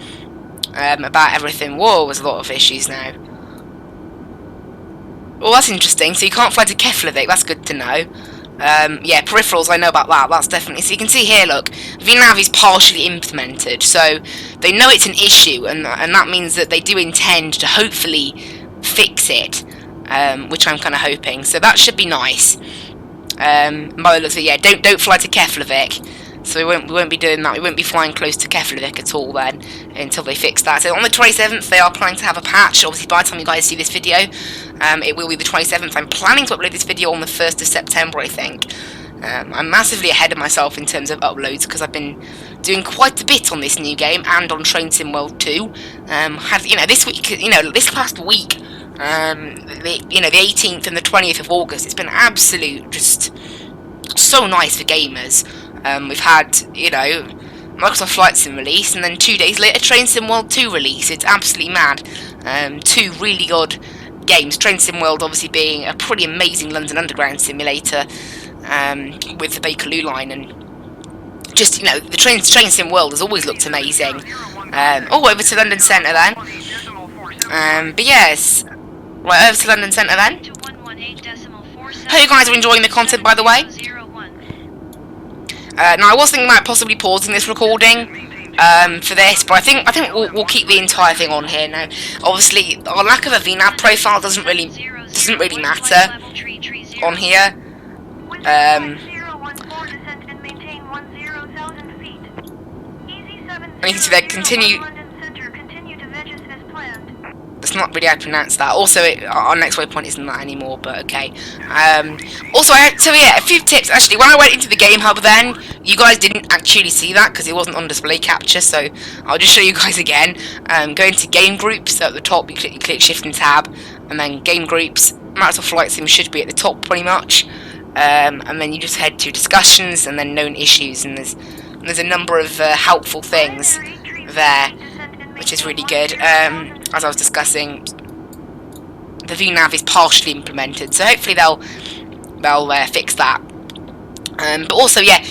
about everything. Whoa, there's a lot of issues now. Well, that's interesting. So you can't fly to Keflavik. That's good to know. Yeah, peripherals, I know about that. That's definitely... So you can see here, look, VNAV is partially implemented. So they know it's an issue, and that means that they do intend to hopefully fix it, which I'm kind of hoping. So that should be nice. By the looks of it, yeah, don't fly to Keflavik. So we won't be doing that. We won't be flying close to Keflavik at all then until they fix that. So on the 27th, they are planning to have a patch. Obviously, by the time you guys see this video, it will be the 27th. I'm planning to upload this video on the 1st of September, I think. I'm massively ahead of myself in terms of uploads because I've been doing quite a bit on this new game and on Train Sim World 2. This week, this past week, the 18th and the 20th of August, it's been absolute, just so nice for gamers. We've had, Microsoft Flight Sim release, and then 2 days later Train Sim World 2 release. It's absolutely mad. Two really good games. Train Sim World obviously being a pretty amazing London Underground simulator with the Bakerloo line, and just, you know, the Train Sim World has always looked amazing. Over to London Centre then. But yes, right, over to London Centre then. Hope you guys are enjoying the content, by the way. Now I was thinking about possibly pausing this recording for this, but I think we'll keep the entire thing on here now. Obviously, our lack of a VNAV profile doesn't really matter on here. And you can see they continue. That's not really how to pronounce that. Also, our next waypoint isn't that anymore, but okay. Also, so yeah, a few tips. Actually, when I went into the game hub then, you guys didn't actually see that because it wasn't on display capture, so I'll just show you guys again. Go into game groups, so at the top you click shift and tab, and then game groups. Microsoft Flight Sim should be at the top pretty much. And then you just head to discussions and then known issues, and there's a number of helpful things there, which is really good. As I was discussing, the VNAV is partially implemented, so hopefully they'll fix that. But also, yeah,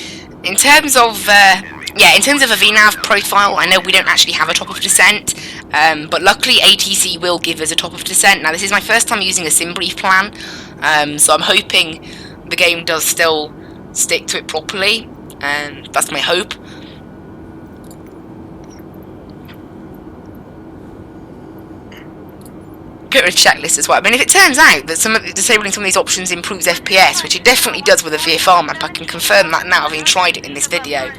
in terms of a VNAV profile, I know we don't actually have a top of descent, but luckily ATC will give us a top of descent. Now, this is my first time using a sim brief plan, so I'm hoping the game does still stick to it properly, and that's my hope. Bit of a checklist as well. I mean, if it turns out that disabling some of these options improves FPS, which it definitely does with a VFR map, I can confirm that now, having tried it in this video.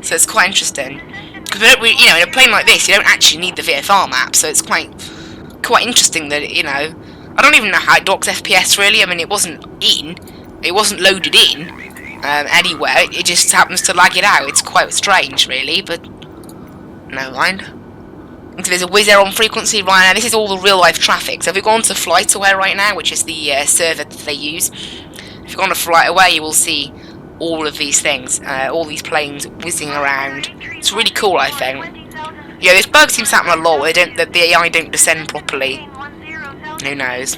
So it's quite interesting. Because we don't really, you know, in a plane like this, you don't actually need the VFR map, so it's quite interesting that, you know, I don't even know how it docks FPS really. I mean, it wasn't loaded in anywhere. It just happens to lag it out. It's quite strange, really, but never mind. So there's a Wizz Air on frequency right now. This is all the real-life traffic. So if we go on to FlightAware right now, which is the server that they use, if you go on to FlightAware, you will see all of these things, all these planes whizzing around. It's really cool, I think. Yeah, this bug seems to happen a lot. The AI don't descend properly. Who knows?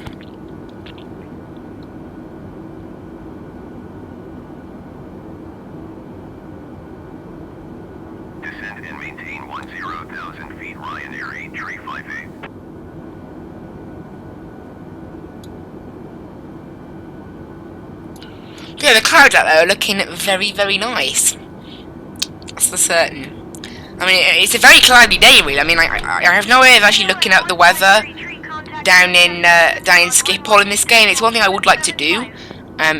Descend and maintain 10,000 feet, Ryanair 8358. Yeah, the clouds out there are looking very, very nice. That's for certain. I mean, it's a very cloudy day, really. I mean, I have no way of actually looking at the weather down in Schiphol in this game. It's one thing I would like to do,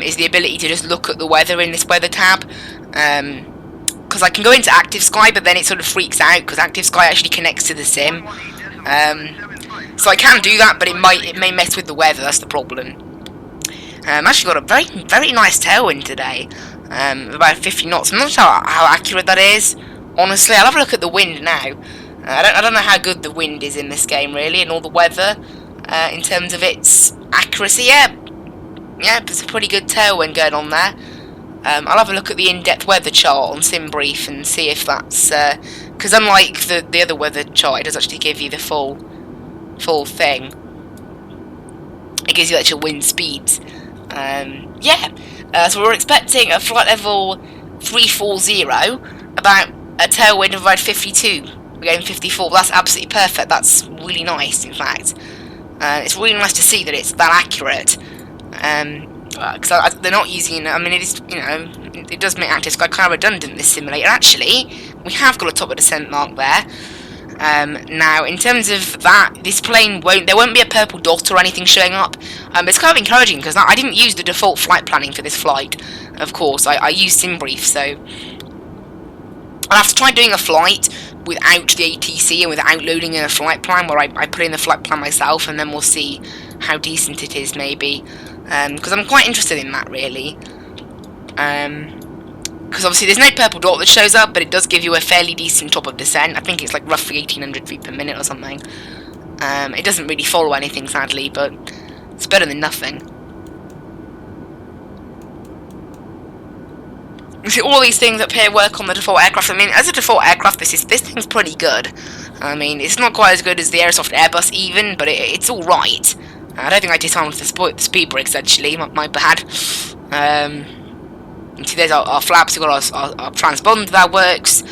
is the ability to just look at the weather in this weather tab. Because I can go into Active Sky, but then it sort of freaks out because Active Sky actually connects to the sim. So I can do that, but it may mess with the weather. That's the problem. Actually got a very, very nice tailwind today, about 50 knots. I'm not sure how accurate that is. Honestly, I'll have a look at the wind now. I don't know how good the wind is in this game, really, and all the weather in terms of its accuracy. Yeah, it's a pretty good tailwind going on there. I'll have a look at the in-depth weather chart on SimBrief and see if that's because unlike the other weather chart, it does actually give you the full thing. It gives you the actual wind speeds. So we're expecting a flight level 340, about a tailwind of about 52. We're getting 54. That's absolutely perfect. That's really nice, in fact. It's really nice to see that it's that accurate. Because they're not using. I mean, it is. You know, it does make Active Sky kind of redundant. This simulator. Actually, we have got a top of descent mark there. Now, in terms of that, this plane there won't be a purple dot or anything showing up. It's kind of encouraging because I didn't use the default flight planning for this flight. Of course, I used SimBrief, so I'll have to try doing a flight without the ATC and without loading in a flight plan, where I put in the flight plan myself, and then we'll see how decent it is, maybe. Because I'm quite interested in that, really. Because obviously there's no purple dot that shows up, but it does give you a fairly decent top of descent. I think it's like roughly 1800 feet per minute or something. It doesn't really follow anything, sadly, but it's better than nothing. You see all these things up here work on the default aircraft. I mean, as a default aircraft, this thing's pretty good. I mean, it's not quite as good as the Aerosoft Airbus even, but it's all right. I don't think I disarmed the speed brakes actually. My bad. You see, there's our flaps. We've got our transponder that works.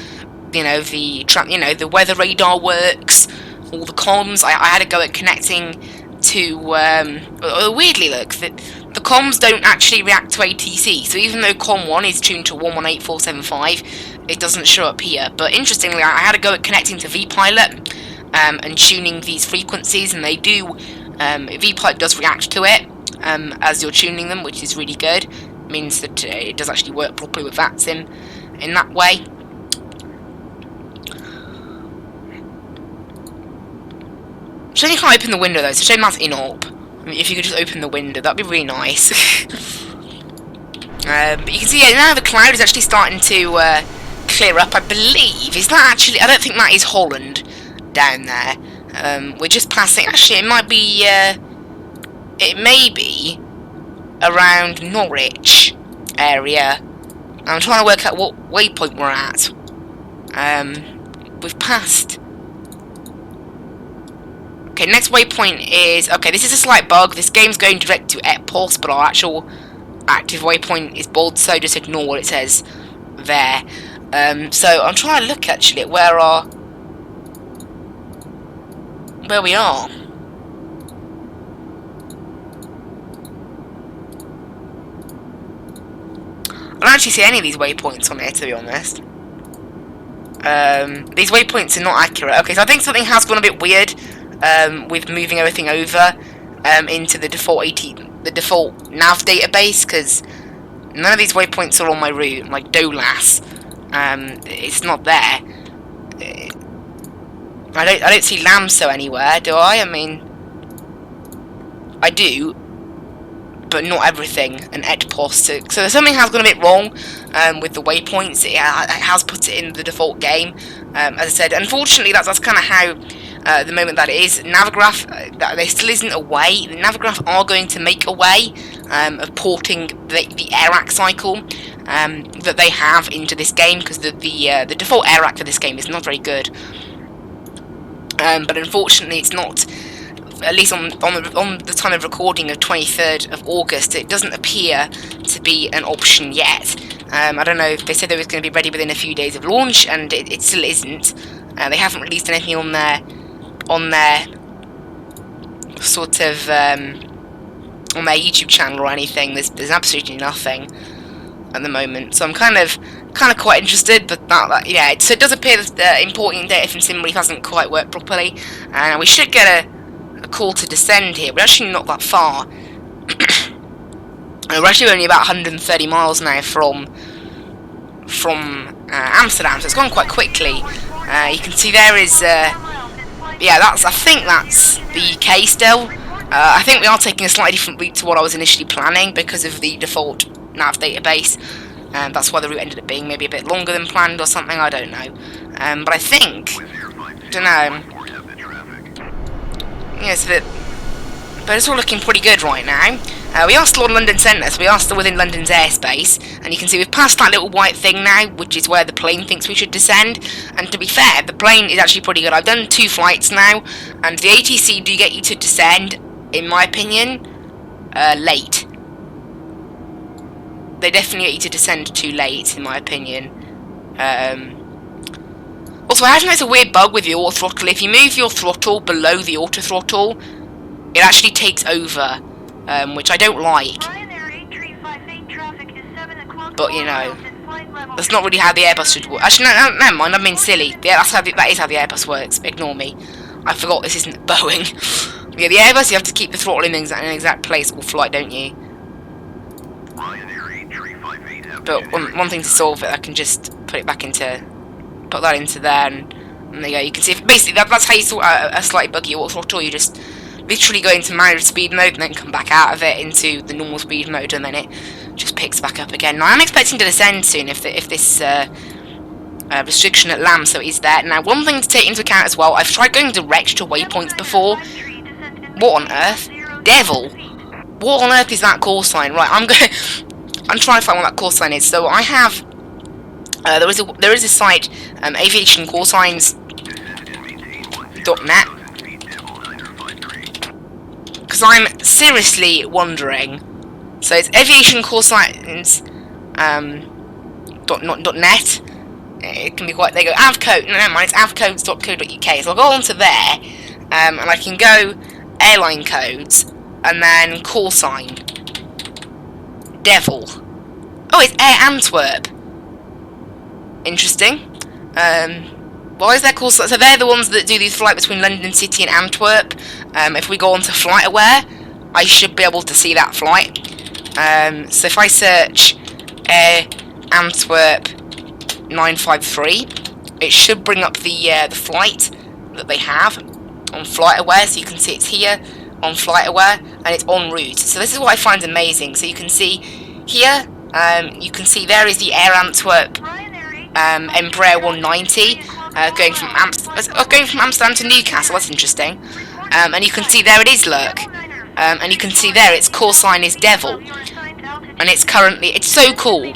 You know, the weather radar works. All the comms. I had a go at connecting to. Weirdly, look, the comms don't actually react to ATC. So even though COM 1 is tuned to 118475, it doesn't show up here. But interestingly, I had a go at connecting to VPilot and tuning these frequencies, and they do. VPilot does react to it as you're tuning them, which is really good. It means that it does actually work properly with VATSIM in that way. Shame you can't open the window though, so shame that's in op. I mean, if you could just open the window, that'd be really nice. But you can see now the cloud is actually starting to clear up, I believe. Is that actually... I don't think that is Holland down there. We're just passing... Actually, it might be... it may be around Norwich area. I'm trying to work out what waypoint we're at. We've passed... Okay, next waypoint is... Okay, this is a slight bug. This game's going direct to Epos, but our actual active waypoint is bold, so just ignore what it says there. So I'm trying to look actually at where we are. I don't actually see any of these waypoints on here, to be honest. These waypoints are not accurate. Okay, so I think something has gone a bit weird with moving everything over into the default nav database, because none of these waypoints are on my route, like Dolas. It's not there. I don't see Lamso anywhere, do I? I mean, I do, but not everything, and Edpost. So something has gone a bit wrong with the waypoints. It has put it in the default game. As I said, unfortunately, that's kind of how the moment that it is. Navigraph, there still isn't a way. The Navigraph are going to make a way of porting the AirAC cycle that they have into this game, because the default AirAC for this game is not very good. But unfortunately, it's not. At least on the time of recording of 23rd of August, it doesn't appear to be an option yet. I don't know if they said it was going to be ready within a few days of launch, and it still isn't. They haven't released anything on their sort of on their YouTube channel or anything. There's absolutely nothing at the moment. So I'm kind of quite interested, but yeah. So it does appear that the importing data from SimReef hasn't quite worked properly, and we should get a call to descend here. We're actually not that far. We're actually only about 130 miles now from Amsterdam, so it's gone quite quickly. You can see there is yeah, I think that's the UK still. I think we are taking a slightly different route to what I was initially planning because of the default nav database. That's why the route ended up being maybe a bit longer than planned or something, I don't know. But I think, don't know. Yeah, but it's all looking pretty good right now. We are still on London Centre, so we are still within London's airspace, and you can see we've passed that little white thing now, which is where the plane thinks we should descend. And to be fair, the plane is actually pretty good. I've done 2 flights now, and the ATC do get you to descend, in my opinion, late. They definitely get you to descend too late, in my opinion. Also, I have noticed a weird bug with the auto throttle. If you move your throttle below the auto throttle, it actually takes over, which I don't like. But you know, that's not really how the Airbus should work. Actually, no, never mind. I'm being silly. Yeah, that is how the Airbus works. Ignore me. I forgot this isn't Boeing. Yeah, the Airbus, you have to keep the throttle in the exact place all flight, don't you? But one thing to solve it, I can just put that into there, and there you go. You can see, basically, that's how you sort a slightly buggy auto throttle. You just literally go into managed speed mode and then come back out of it into the normal speed mode, and then it just picks back up again. Now, I'm expecting to descend soon if this restriction at Lamso is there. Now, one thing to take into account as well, I've tried going direct to waypoints before. What on earth? Devil! What on earth is that call sign? Right, I'm trying to find what that call sign is. So I have There is a site, aviationcallsigns.net, because I'm seriously wondering. So it's aviationcallsigns.net. It can be quite. They go avcode. No, never mind. It's avcodes.co.uk. So I'll go onto there, and I can go airline codes, and then call sign. Devil. Oh, it's Air Antwerp. Interesting. Why is that called? So they're the ones that do these flights between London City and Antwerp. If we go onto FlightAware, I should be able to see that flight. So if I search Air Antwerp 953, it should bring up the flight that they have on FlightAware. So you can see it's here on FlightAware, and it's en route. So this is what I find amazing. So you can see here, you can see there is the Air Antwerp Embraer 190 going from Amsterdam to Newcastle. That's interesting. And you can see there it is, look. And you can see there its call sign is Devil. And it's so cool.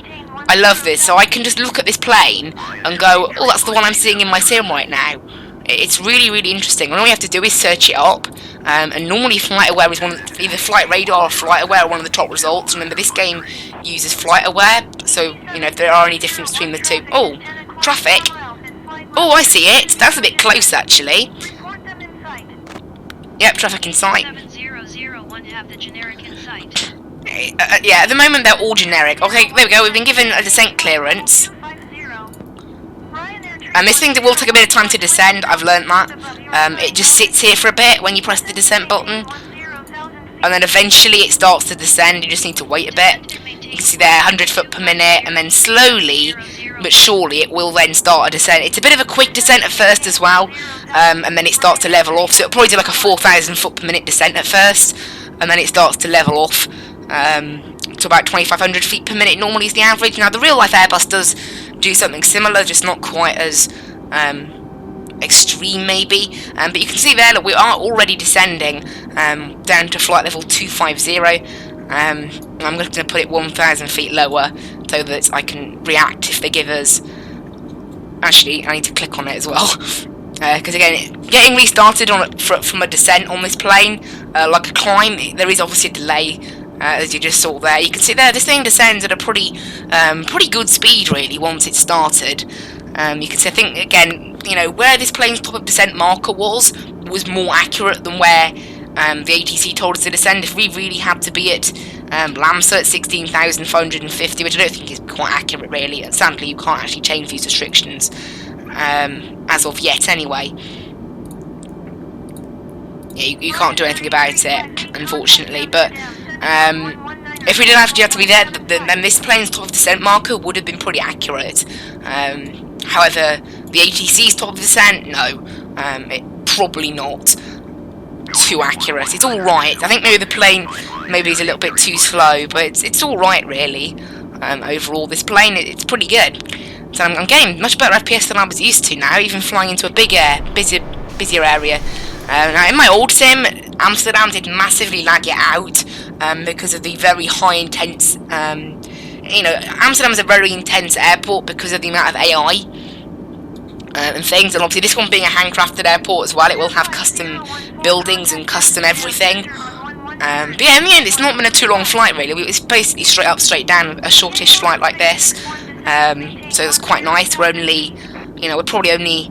I love this. So I can just look at this plane and go, oh, that's the one I'm seeing in my sim right now. It's really, really interesting. And all you have to do is search it up. And normally FlightAware is either Flight Radar or FlightAware are one of the top results. Remember, this game uses FlightAware, so if there are any difference between the two. Oh, traffic. Oh, I see it. That's a bit close, actually. Yep, traffic in sight. 7001 have the generic in sight. Yeah, at the moment they're all generic. Okay, there we go. We've been given a descent clearance. And this thing will take a bit of time to descend, I've learnt that. It just sits here for a bit when you press the descent button. And then eventually it starts to descend, you just need to wait a bit. You can see there, 100 foot per minute, and then slowly, but surely, it will then start a descent. It's a bit of a quick descent at first as well, and then it starts to level off. So it'll probably do like a 4,000 foot per minute descent at first, and then it starts to level off to about 2,500 feet per minute normally is the average. Now the real life Airbus does do something similar, just not quite as extreme maybe, but you can see there that we are already descending down to flight level 250. I'm going to put it 1,000 feet lower so that I can react if they give us. Actually, I need to click on it as well, because again, getting restarted from a descent on this plane, like a climb, there is obviously a delay. As you just saw there, you can see there this thing descends at a pretty good speed really once it's started. You can see, I think again, where this plane's top of descent marker was more accurate than where the ATC told us to descend. If we really had to be at LAMSA at 16,550, which I don't think is quite accurate really, and sadly you can't actually change these restrictions as of yet anyway. Yeah, you can't do anything about it, unfortunately, but if we didn't actually have to be there, then this plane's top of descent marker would have been pretty accurate. However, the ATC's top of descent, no, it probably not too accurate. It's alright. I think maybe the plane is a little bit too slow, but it's alright really. Overall, this plane, it's pretty good. So I'm getting much better FPS than I was used to now, even flying into a busier area. Now in my old sim, Amsterdam did massively lag it out because of the very high intense. Amsterdam is a very intense airport because of the amount of AI and things, and obviously this one being a handcrafted airport as well, it will have custom buildings and custom everything. But yeah, in the end, it's not been a too long flight really. It's basically straight up, straight down, a shortish flight like this. So it's quite nice. We're only, we're probably only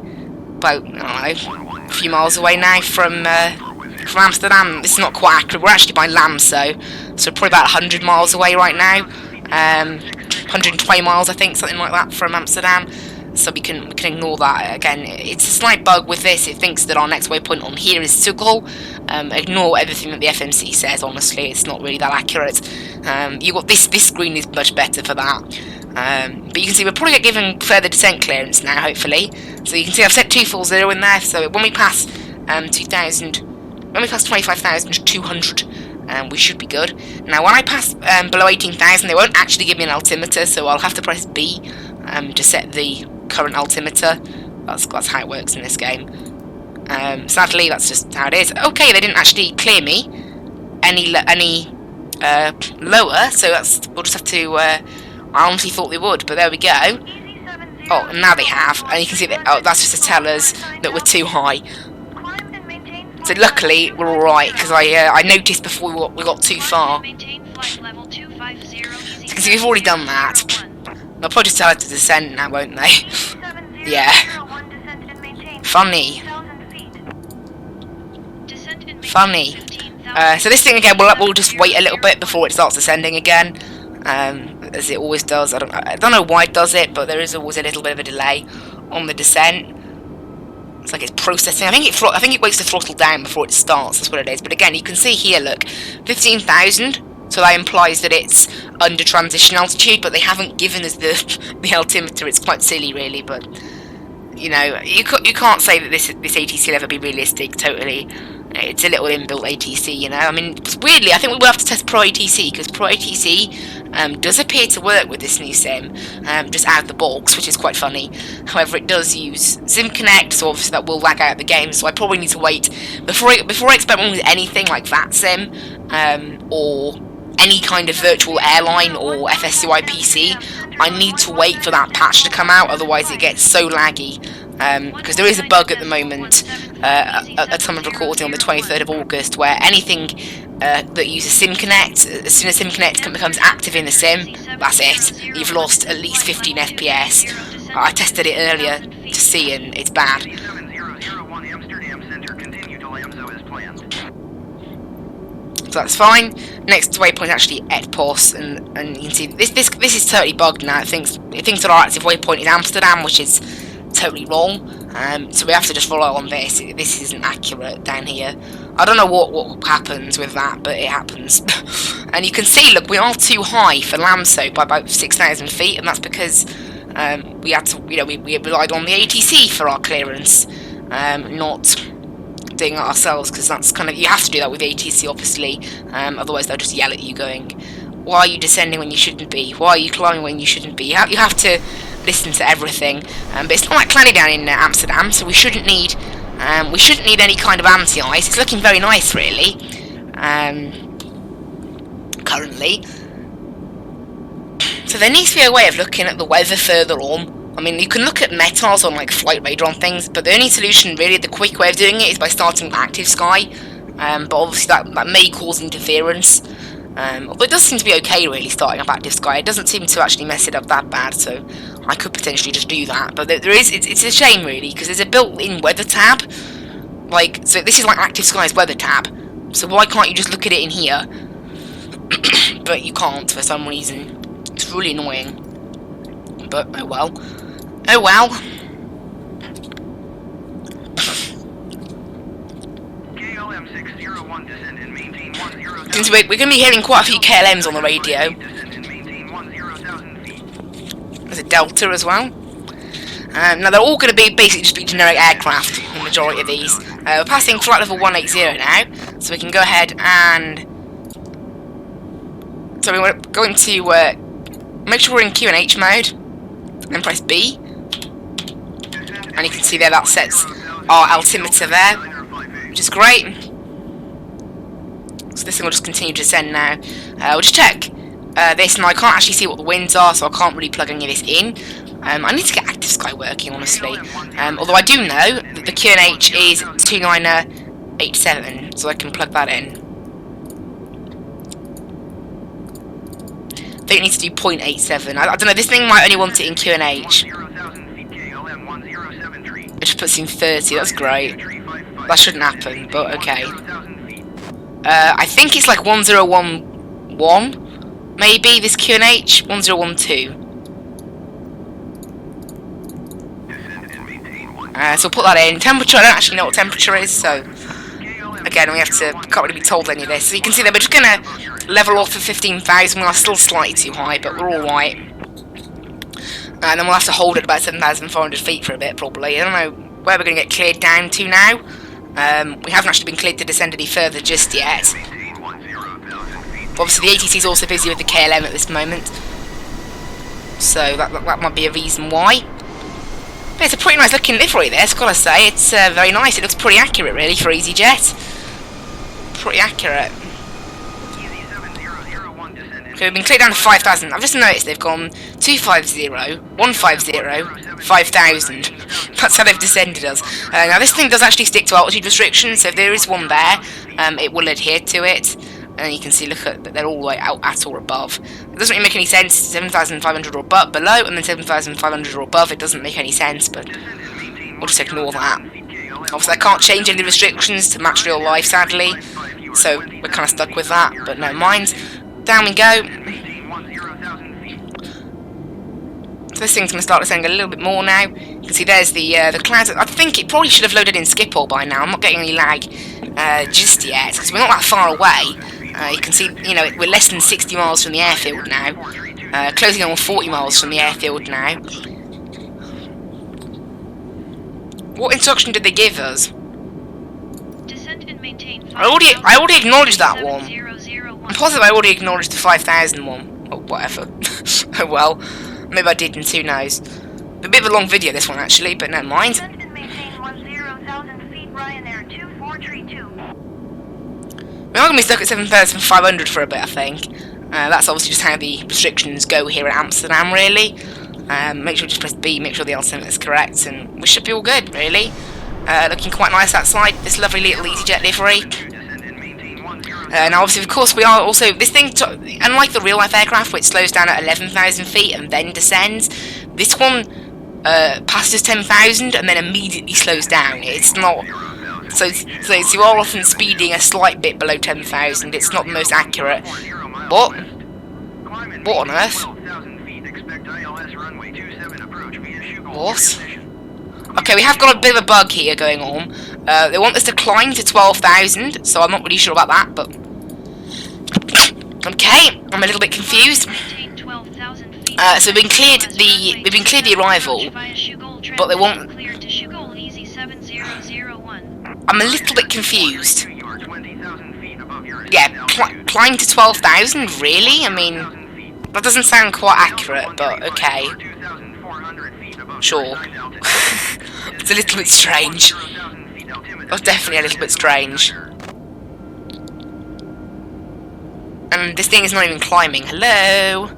about, I don't know, a few miles away now from Amsterdam. This is not quite accurate. We're actually by LAMSA, so probably about 100 miles away right now. 120 miles, I think, something like that from Amsterdam. So we can ignore that. Again, it's a slight bug with this. It thinks that our next waypoint on here is Tugal. Ignore everything that the FMC says. Honestly, it's not really that accurate. You got this screen is much better for that. But you can see we're probably given further descent clearance now, hopefully. So you can see I've set 240 in there. So when we pass 25,200. We should be good. Now, when I pass below 18,000, they won't actually give me an altimeter, so I'll have to press B to set the current altimeter. That's how it works in this game. Sadly, that's just how it is. Okay, they didn't actually clear me any lower, so we'll just have to. I honestly thought they would, but there we go. Oh, and now they have, and you can see that. Oh, that's just to tell us that we're too high. So luckily we're all right because I noticed before we got too far. So you can see we've already done that. They'll probably just tell us to descend now, won't they? Yeah. Funny. Funny. So this thing again, we'll just wait a little bit before it starts descending again, as it always does. I don't know why it does it, but there is always a little bit of a delay on the descent. It's like it's processing. I think it waits to throttle down before it starts. That's what it is. But again, you can see here. Look, 15,000. So that implies that it's under transition altitude, but they haven't given us the altimeter. It's quite silly, really. But you know, you can't say that this ATC will ever be realistic. Totally. It's a little inbuilt ATC, you know. I mean, weirdly, I think we will have to test Pro ATC because Pro ATC does appear to work with this new sim, just out of the box, which is quite funny. However, it does use Sim Connect, so obviously that will lag out the game. So I probably need to wait before I experiment with anything like that sim, or any kind of virtual airline or FSCY PC. I need to wait for that patch to come out, otherwise it gets so laggy. Because there is a bug at the moment, at time of recording on the 23rd of August, where anything that uses Sim Connect, as soon as Sim Connect becomes active in the sim, that's it. You've lost at least 15 FPS. I tested it earlier to see, and it's bad. So that's fine. Next waypoint is actually Etpos, and you can see this is totally bugged now. It thinks that our active waypoint is Amsterdam, which is totally wrong. So we have to just follow on this. This isn't accurate down here. I don't know what happens with that, but it happens. And you can see, look, we are too high for LAMSO by about 6,000 feet, and that's because we had to, you know, we relied on the ATC for our clearance, not doing it ourselves, because that's kind of, you have to do that with the ATC, obviously. Otherwise they'll just yell at you, going, "Why are you descending when you shouldn't be? Why are you climbing when you shouldn't be?" You have to listen to everything. But it's not that cloudy down in Amsterdam, so we shouldn't need any kind of anti-ice. It's looking very nice, really. Currently. So there needs to be a way of looking at the weather further on. I mean, you can look at METARs on like flight radar and things, but the only solution, really, the quick way of doing it is by starting with active sky. But obviously that may cause interference. Although it does seem to be okay, really, starting up active sky. It doesn't seem to actually mess it up that bad, so I could potentially just do that. But it's a shame, really, because there's a built-in weather tab. Like, so this is like active sky's weather tab. So why can't you just look at it in here? But you can't for some reason. It's really annoying. But oh well. Oh well. Since we're going to be hearing quite a few KLMs on the radio. There's a Delta as well. Now they're all going to be basically just generic aircraft, the majority of these. We're passing flight level 180 now, so we can go ahead and... So we're going to make sure we're in QNH mode, and press B. And you can see there that sets our altimeter there, which is great. So this thing will just continue to descend now. We'll just check this, and I can't actually see what the winds are, so I can't really plug any of this in. I need to get active sky working, honestly. Although I do know that the QNH is 2987, so I can plug that in. I think it needs to do 0.87. I don't know, this thing might only want it in QNH. It just puts in 30, that's great. That shouldn't happen, but okay. I think it's like 1011, maybe, this QNH, 1012. So we'll put that in. Temperature, I don't actually know what temperature is, so again, we can't really be told any of this. So you can see that we're just going to level off at 15,000. We are still slightly too high, but we're alright. And then we'll have to hold at about 7,400 feet for a bit, probably. I don't know where we're going to get cleared down to now. We haven't actually been cleared to descend any further just yet. But obviously the ATC is also busy with the KLM at this moment. So that might be a reason why. But it's a pretty nice looking livery this, gotta say. It's very nice. It looks pretty accurate, really, for Easyjet. Pretty accurate. Okay, we've been cleared down to 5,000. I've just noticed they've gone 250, 150, 5,000. That's how they've descended us. Now this thing does actually stick to altitude restrictions, so if there is one there, it will adhere to it. And you can see, look at, they're all like out at or above. It doesn't really make any sense. 7,500 or below, and then 7,500 or above. It doesn't make any sense, but we'll just ignore that. Obviously, I can't change any restrictions to match real life, sadly, so we're kind of stuck with that. But no mind. Down we go. So this thing's going to start descending a little bit more now. You can see there's the clouds. I think it probably should have loaded in Schiphol by now. I'm not getting any lag just yet, because we're not that far away. You can see, you know, we're less than 60 miles from the airfield now. Closing on 40 miles from the airfield now. What instruction did they give us? Descend and maintain I already acknowledged that one. 001. I'm positive I already acknowledged the 5,000 one. Or whatever. Oh well. Maybe I didn't, who knows. A bit of a long video this one actually, but never mind. Descend and maintain 10,000 feet, Ryanair 2432. We're not going to be stuck at 7,500 for a bit, I think. That's obviously just how the restrictions go here at Amsterdam, really. Make sure you just press B, make sure the altimeter is correct, and we should be all good, really. Looking quite nice outside, this lovely little Easyjet livery. Now, obviously, of course, we are also... This thing, unlike the real-life aircraft, which slows down at 11,000 feet and then descends, this one passes 10,000 and then immediately slows down. It's not... So you are often speeding a slight bit below 10,000. It's not the most accurate. What? What on earth? What? Okay, we have got a bit of a bug here going on. They want us to climb to 12,000, so I'm not really sure about that, but... Okay, I'm a little bit confused. Maintain 12,000 feet. So we've been cleared the arrival, but they want... Cleared to Schugold, Easy 7001. I'm a little bit confused. Yeah, climb to 12,000, really? I mean, that doesn't sound quite accurate, but okay. Sure. It's a little bit strange. That's definitely a little bit strange. And this thing is not even climbing. Hello?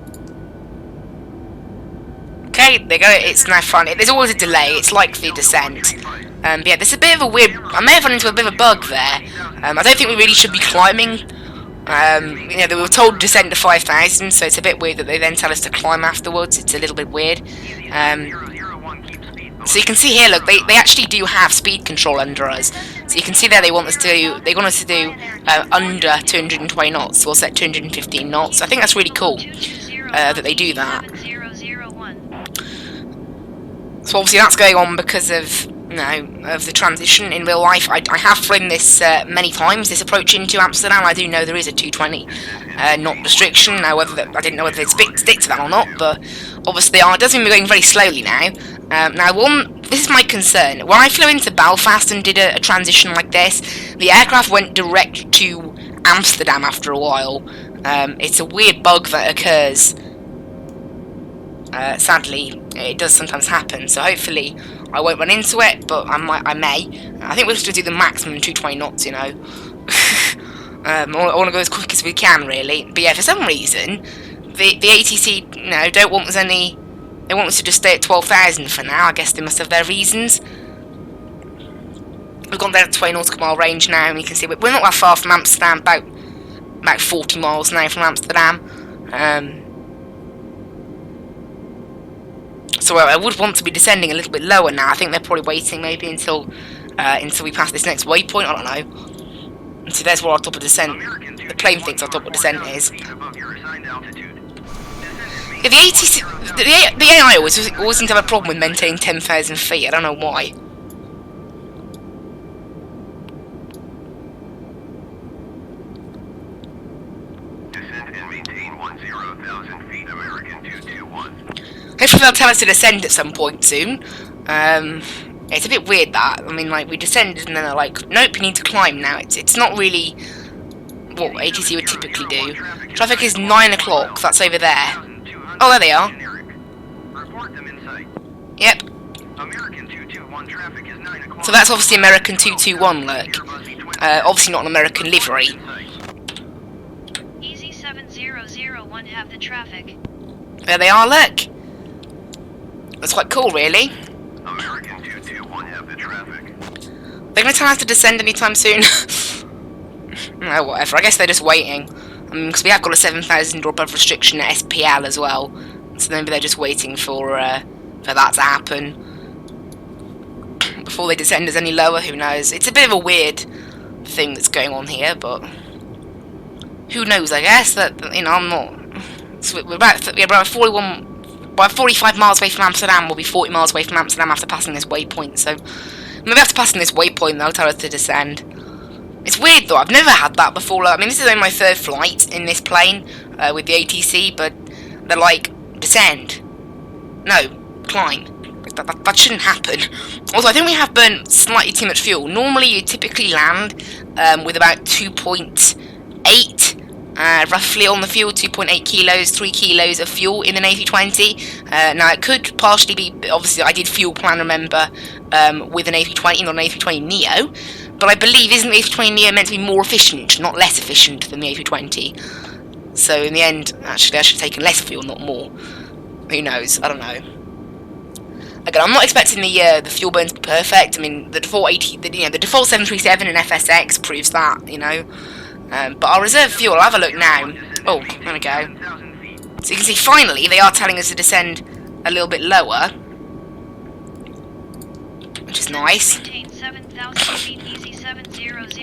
Okay, there you go. It's now fun. There's always a delay. It's like the descent. But yeah, there's a bit of a weird... I may have run into a bit of a bug there. I don't think we really should be climbing. You know, they were told to descend to 5,000, so it's a bit weird that they then tell us to climb afterwards. It's a little bit weird. So you can see here, look, they actually do have speed control under us. So you can see there they want us to do under 220 knots. So we'll set 215 knots. I think that's really cool that they do that. So obviously that's going on because of of the transition in real life. I have flown this many times, this approach into Amsterdam. I do know there is a 220 knot restriction. Now, I didn't know whether they'd stick to that or not, but obviously they are. It does mean we're going very slowly now. This is my concern. When I flew into Belfast and did a transition like this, the aircraft went direct to Amsterdam after a while. It's a weird bug that occurs. Sadly, it does sometimes happen, so hopefully I won't run into it, but I may. I think we'll just do the maximum 220 knots, you know. I want to go as quick as we can, really. But yeah, for some reason, the ATC, don't want us any... They want us to just stay at 12,000 for now. I guess they must have their reasons. We've gone down to 20 nautical mile range now, and you can see we're not that far from Amsterdam, about 40 miles now from Amsterdam. So I would want to be descending a little bit lower now. I think they're probably waiting maybe until we pass this next waypoint. I don't know. And so there's where our top of descent. The plane thinks our top of descent is. Yeah, the ATC, the AI always seems to have a problem with maintaining 10,000 feet. I don't know why. Descend and maintain 10,000 feet, American 221. Hopefully they'll tell us to descend at some point soon. It's a bit weird that. I mean, like, we descended and then they're like, nope, you need to climb now. It's not really what ATC would typically do. Traffic is 9 o'clock, that's over there. Oh, there they are. Yep. So that's obviously American 221, look. Obviously not an American livery. Easy 7001 have have the traffic. There they are, look. That's quite cool, really. American 221 have the traffic. They're going to tell us to descend anytime soon. No, whatever. I guess they're just waiting. Because we have got a 7,000 or above restriction at SPL as well. So maybe they're just waiting for that to happen before they descend us any lower. Who knows? It's a bit of a weird thing that's going on here, but who knows? I guess that, you know, I'm not. So we're about 45 miles away from Amsterdam. We'll be 40 miles away from Amsterdam after passing this waypoint. So maybe after passing this waypoint, they'll tell us to descend. It's weird though. I've never had that before. I mean, this is only my third flight in this plane with the ATC, but they're like, descend. No, climb. That shouldn't happen. Also, I think we have burnt slightly too much fuel. Normally, you typically land with about 2.8 roughly on the fuel, 2.8 kilos, 3 kilos of fuel in an A320. Now, it could partially be, obviously, I did fuel plan, remember, with an A320, not an A320 Neo. But I believe, isn't the A320 Neo meant to be more efficient, not less efficient than the A320? So, in the end, actually, I should have taken less fuel, not more. Who knows? I don't know. Again, I'm not expecting the fuel burn to be perfect. I mean, the default the default 737 and FSX proves that, you know. But our reserve fuel, I'll have a look now. Oh, there we go. So you can see, finally, they are telling us to descend a little bit lower, which is nice.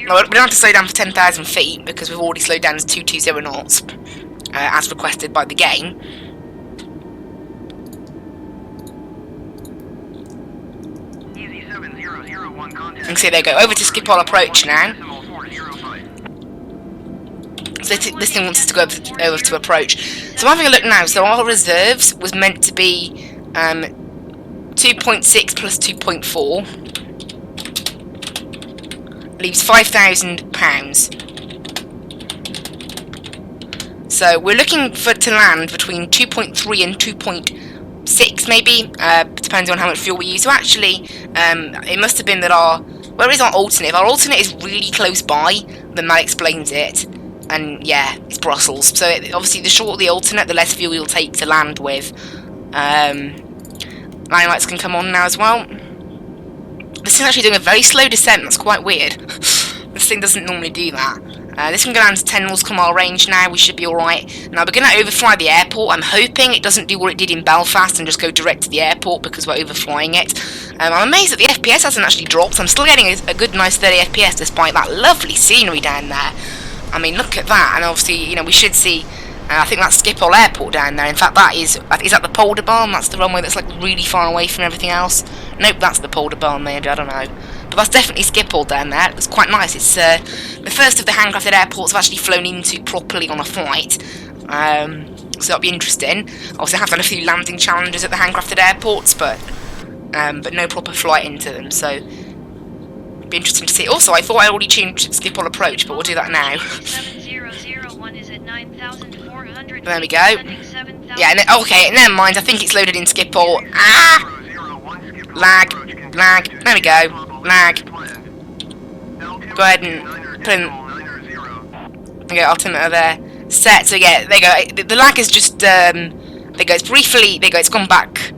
No, we don't have to slow down for 10,000 feet because we've already slowed down to 220 knots, as requested by the game. You can see they go over to Schiphol approach now. So this thing wants us to go over to approach. So I'm having a look now. So our reserves was meant to be 2.6 plus 2.4. Leaves £5,000. So we're looking to land between 2.3 and 2.6 maybe, depending on how much fuel we use. So actually, it must have been that where is our alternate? If our alternate is really close by, then that explains it. And yeah, it's Brussels. So obviously the shorter the alternate, the less fuel you'll take to land with. Landing lights can come on now as well. This is actually doing a very slow descent. That's quite weird. This thing doesn't normally do that. This can go down to 10 nautical mile range now. We should be alright. Now we're going to overfly the airport. I'm hoping it doesn't do what it did in Belfast and just go direct to the airport because we're overflying it. I'm amazed that the FPS hasn't actually dropped. I'm still getting a good, nice 30 FPS despite that lovely scenery down there. I mean, look at that. And obviously, you know, we should see. I think that's Schiphol Airport down there. In fact, that is that the Polder Barn? That's the runway that's like really far away from everything else. Nope, that's the Polder Barn maybe, I don't know. But that's definitely Schiphol down there. It's quite nice. It's the first of the handcrafted airports I've actually flown into properly on a flight. So that'll be interesting. Also, I have done a few landing challenges at the handcrafted airports, but no proper flight into them, so it'll be interesting to see. Also, I thought I already tuned Schiphol approach, but we'll do that now. 7001 is at 9,400. There we go. Yeah, okay, never mind. I think it's loaded in Schiphol. Ah! Lag. There we go. Lag. Go ahead and put in. Okay, altimeter there. Set. So yeah, there you go. The lag is just. There you go. It's briefly. There you go. It's gone back.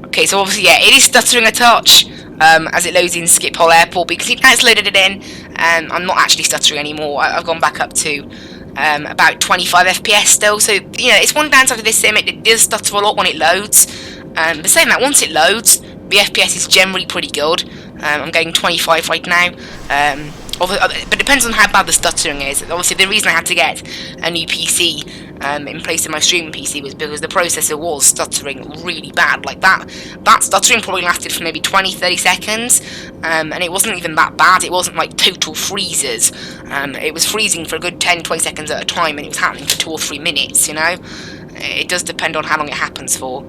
Okay, so obviously, yeah, it is stuttering a touch as it loads in Schiphol Airport, because now it's loaded it in. I'm not actually stuttering anymore. I've gone back up to about 25 FPS still. So you know, it's one downside of this sim. It does stutter a lot when it loads. But saying that, once it loads, the FPS is generally pretty good. I'm getting 25 right now. But it depends on how bad the stuttering is. Obviously, the reason I had to get a new PC in place of my streaming PC was because the processor was stuttering really bad. Like that stuttering probably lasted for maybe 20-30 seconds, and it wasn't even that bad. It wasn't like total freezes. It was freezing for a good 10-20 seconds at a time, and it was happening for 2 or 3 minutes, you know? It does depend on how long it happens for.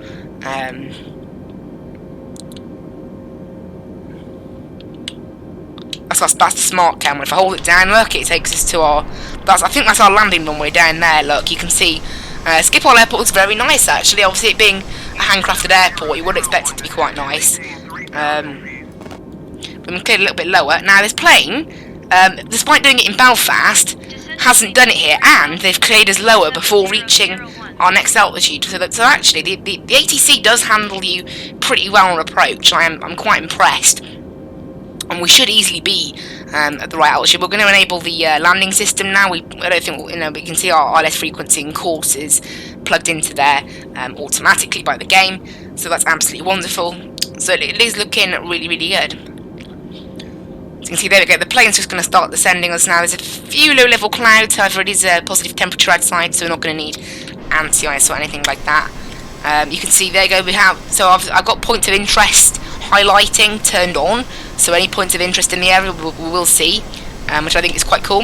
That's the smart camera. If I hold it down, look, it takes us to our. I think that's our landing runway down there. Look, you can see Schiphol Airport looks very nice actually. Obviously, it being a handcrafted airport, you would expect it to be quite nice. We can clear a little bit lower. Now, this plane, despite doing it in Belfast, hasn't done it here, and they've cleared us lower before reaching our next altitude. So actually, the ATC does handle you pretty well on approach. I'm quite impressed. And we should easily be at the right altitude. We're going to enable the landing system now. I don't think we can see our ILS frequency and course is plugged into there automatically by the game. So that's absolutely wonderful. So it is looking really, really good. So you can see there we go. The plane's just going to start descending us now. There's a few low-level clouds. However, it is a positive temperature outside, so we're not going to need anti-ice or anything like that. You can see there you go. I've got points of interest highlighting turned on, so any points of interest in the area we will see, which I think is quite cool.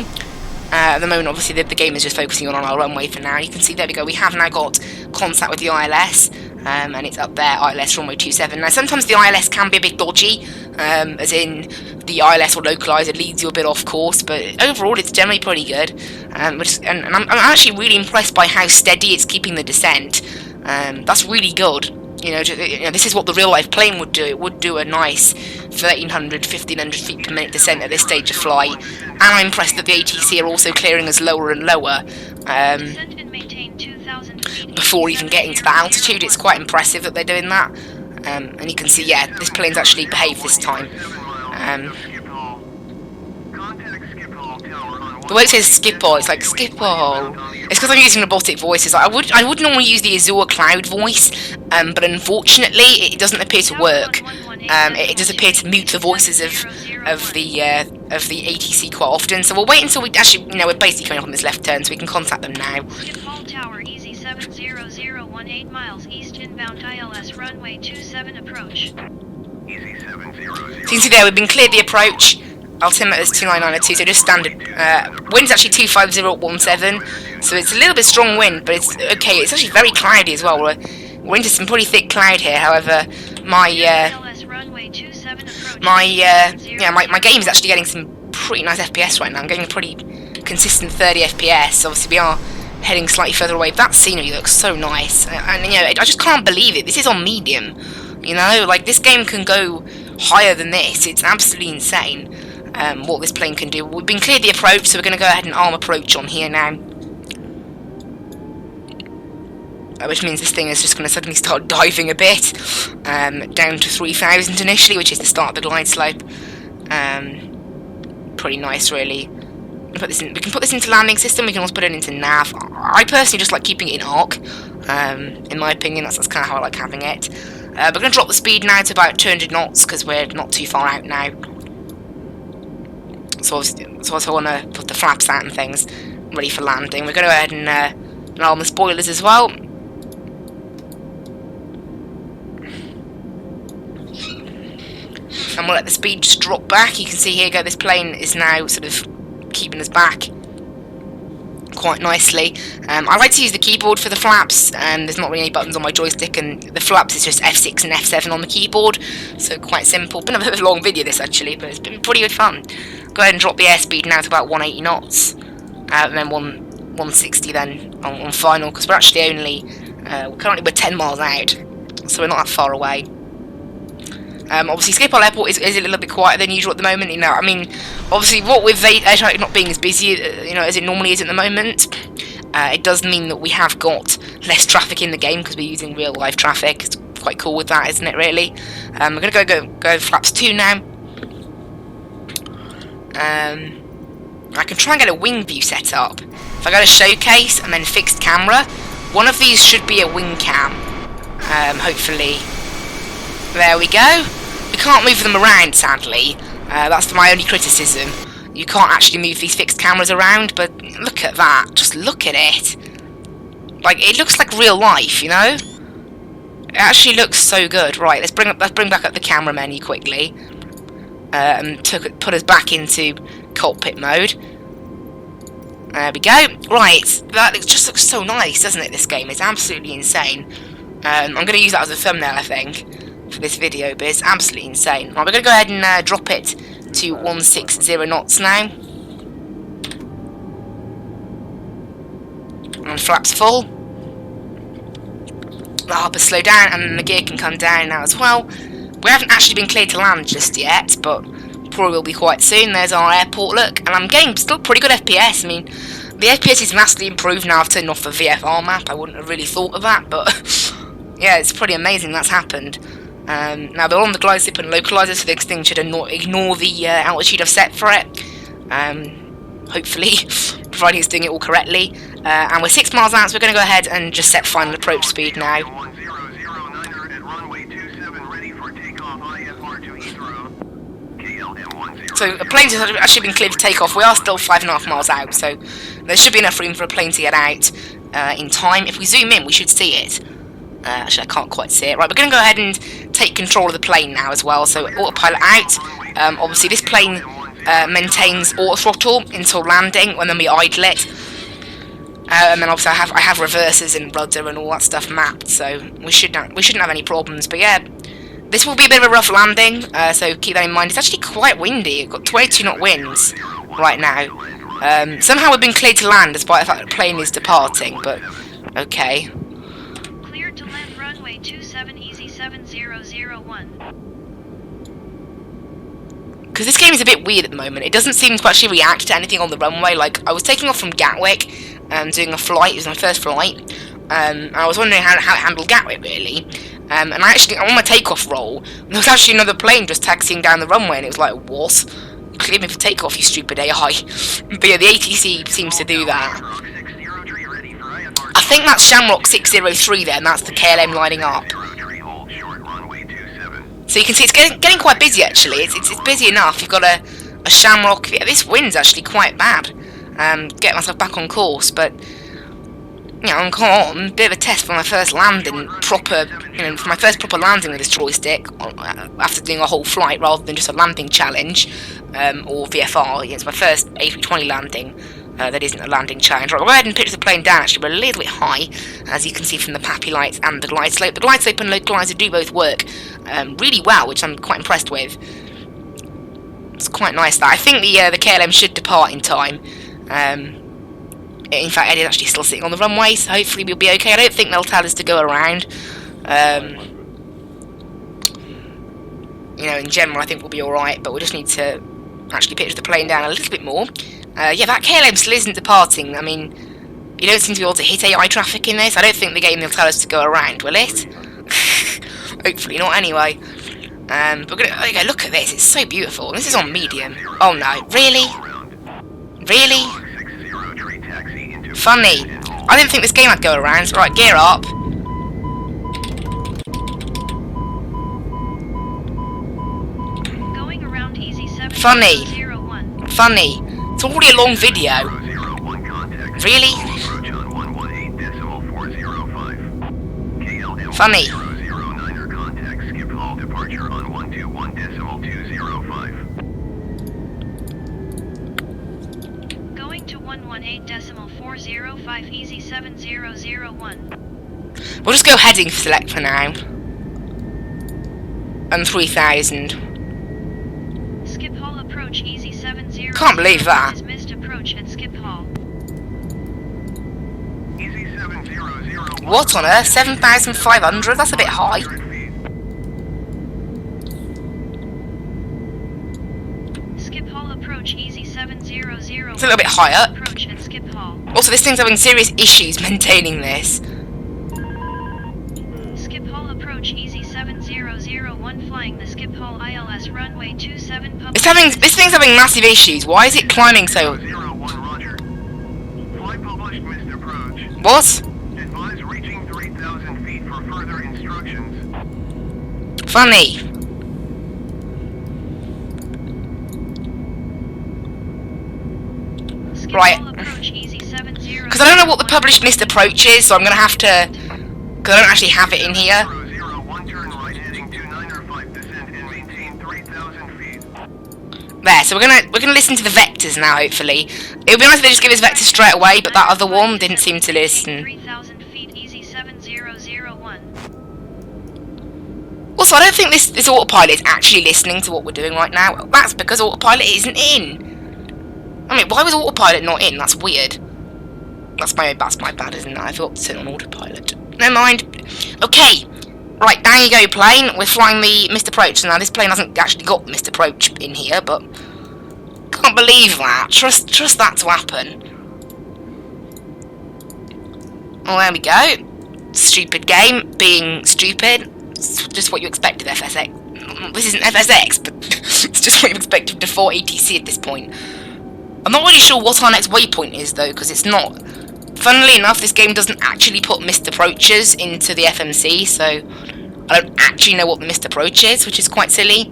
At the moment, obviously, the game is just focusing on our runway for now. You can see there we go. We have now got contact with the ILS, and it's up there, ILS runway 27. Now, sometimes the ILS can be a bit dodgy, as in the ILS will localise, it leads you a bit off course, but overall, it's generally pretty good. And I'm actually really impressed by how steady it's keeping the descent. That's really good. This is what the real-life plane would do. It would do a nice 1,300, 1,500 feet per minute descent at this stage of flight. And I'm impressed that the ATC are also clearing us lower and lower before even getting to that altitude. It's quite impressive that they're doing that. And you can see, yeah, this plane's actually behaved this time. The way it says Schiphol, it's like Schiphol. It's because I'm using robotic voices. I would normally use the Azure Cloud voice, but unfortunately it doesn't appear to work. It does appear to mute the voices of the ATC quite often. So we'll wait until we actually, we're basically coming up on this left turn, so we can contact them now. Schiphol Tower, Easy 70018 miles east inbound ILS runway 27 approach. Easy 700. So you can see there we've been cleared the approach. Altimeter is 29902, so just standard. Wind's actually 25017, so it's a little bit strong wind, but it's okay. It's actually very cloudy as well. We're into some pretty thick cloud here. However, my game is actually getting some pretty nice FPS right now. I'm getting a pretty consistent 30 FPS. Obviously, we are heading slightly further away. That scenery looks so nice, and I just can't believe it. This is on medium. Like this game can go higher than this. It's absolutely insane. What this plane can do. We've been cleared the approach, so we're going to go ahead and arm approach on here now. Which means this thing is just going to suddenly start diving a bit, down to 3,000 initially, which is the start of the glide slope. Pretty nice, really. We can put this into landing system. We can also put it into nav. I personally just like keeping it in arc. In my opinion, that's kind of how I like having it. We're going to drop the speed now to about 200 knots because we're not too far out now. So I want to put the flaps out and things ready for landing. We're going to go ahead and arm the spoilers as well. And we'll let the speed just drop back. You can see here, this plane is now sort of keeping us back quite nicely. I like to use the keyboard for the flaps, and there's not really any buttons on my joystick, and the flaps is just F6 and F7 on the keyboard, so quite simple. Been a bit of a long video this actually, but it's been pretty good fun. Go ahead and drop the airspeed now to about 180 knots, and then 160 then on final, because we're actually only currently we're 10 miles out, so we're not that far away. Obviously, Schiphol Airport is a little bit quieter than usual at the moment. I mean, obviously, what with air traffic not being as busy, as it normally is at the moment, it does mean that we have got less traffic in the game because we're using real live traffic. It's quite cool with that, isn't it? Really. We're gonna go flaps 2 now. I can try and get a wing view set up. If I go to showcase and then fixed camera, one of these should be a wing cam. Hopefully. There we go. We can't move them around, sadly. That's my only criticism. You can't actually move these fixed cameras around, but look at that. Just look at it. Like, it looks like real life, It actually looks so good. Right, let's bring back up the camera menu quickly. And put us back into cockpit mode. There we go. Right, that just looks so nice, doesn't it, this game? It's absolutely insane. I'm going to use that as a thumbnail, I think, for this video, but it's absolutely insane. Right, we're going to go ahead and drop it to 160 knots now. And flaps full. The harbour slow down, and then the gear can come down now as well. We haven't actually been cleared to land just yet, but probably will be quite soon. There's our airport look, and I'm getting still pretty good FPS. I mean, The FPS is massively improved now I've turned off the VFR map. I wouldn't have really thought of that, but yeah, it's pretty amazing that's happened. Now they're on the glide slip and localizer, so the thing should ignore the altitude I've set for it. Hopefully, providing it's doing it all correctly. And we're 6 miles out, so we're going to go ahead and just set final approach speed now. So the plane's actually been cleared to take off. We are still 5.5 miles out, so there should be enough room for a plane to get out in time. If we zoom in, we should see it. Actually, I can't quite see it. Right, we're going to go ahead and take control of the plane now as well. So autopilot out. Obviously, this plane maintains auto throttle until landing, and then we idle it. And then obviously I have reversers and rudder and all that stuff mapped, so we shouldn't have any problems. But yeah, this will be a bit of a rough landing, so keep that in mind. It's actually quite windy. We've got 22 knot winds right now. Somehow we've been cleared to land despite the fact that the plane is departing, but okay. Cleared to land runway 27 easy 7001. Because this game is a bit weird at the moment. It doesn't seem to actually react to anything on the runway. Like, I was taking off from Gatwick, doing a flight. It was my first flight. And I was wondering how it handled Gatwick, really. And I actually, on my takeoff roll, there was actually another plane just taxiing down the runway, and it was like, what? You cleared me for takeoff, you stupid AI. But yeah, the ATC seems to do that. I think that's Shamrock 603 there, and that's the KLM lining up. So you can see it's getting quite busy, actually. It's busy enough. You've got a Shamrock. Yeah, this wind's actually quite bad. Get myself back on course, but you know, I'm on a bit of a test for my first landing, for my first proper landing with this joystick after doing a whole flight rather than just a landing challenge or VFR. Yeah, it's my first A320 landing. That isn't a landing challenge. Right, I'll go ahead and pitch the plane down. Actually, we're a little bit high, as you can see from the pappy lights and the glide slope. The glide slope and localizer do both work really well, which I'm quite impressed with. It's quite nice that. I think the KLM should depart in time. In fact, Eddie's actually still sitting on the runway, so hopefully we'll be okay. I don't think they'll tell us to go around. You know, in general, I think we'll be alright, but we'll just need to actually pitch the plane down a little bit more. Yeah, that KLM still isn't departing. I mean, you don't seem to be able to hit AI traffic in this. I don't think the game will tell us to go around, will it? Hopefully not, anyway. But we're gonna, okay, look at this. It's so beautiful. This is on medium. Oh no, really? Really? Funny. I didn't think this game had go around. Right, gear up. Going around easy 7001. Funny. It's already a long video. Really? Funny. Going to 118.405 easy 7001. We'll just go heading select for now. And 3000. Schiphol approach easy 70. Can't believe that. Missed approach at Schiphol. What on earth? 7,500? That's a bit high. Schiphol approach easy 700. It's a little bit higher. Approach at Schiphol. Also, this thing's having serious issues maintaining this. Schiphol approach easy 7001 flying the Schiphol ILS runway 27 public. This thing's having massive issues. Why is it climbing so? What? Advise reaching 3,000 feet for further instructions. Funny. Right. Because I don't know what the published missed approach is, so I'm gonna have to. Because I don't actually have it in here. There, so we're gonna listen to the vectors now. Hopefully, it would be nice if they just give us vectors straight away, but that other one didn't seem to listen. 3,000 feet easy 7001. Also, I don't think this autopilot is actually listening to what we're doing right now. That's because autopilot isn't in. I mean, why was autopilot not in? That's weird. That's my bad, isn't it? I forgot to turn on autopilot. Never mind. Okay. Right, down you go, plane. We're flying the missed approach. Now, this plane hasn't actually got missed approach in here, but can't believe that. Trust that to happen. Well, there we go. Stupid game, being stupid. It's just what you expect of FSX. This isn't FSX, but it's just what you expect of default ATC at this point. I'm not really sure what our next waypoint is, though, because it's not... Funnily enough, this game doesn't actually put missed approaches into the FMC, so I don't actually know what the missed approach is, which is quite silly.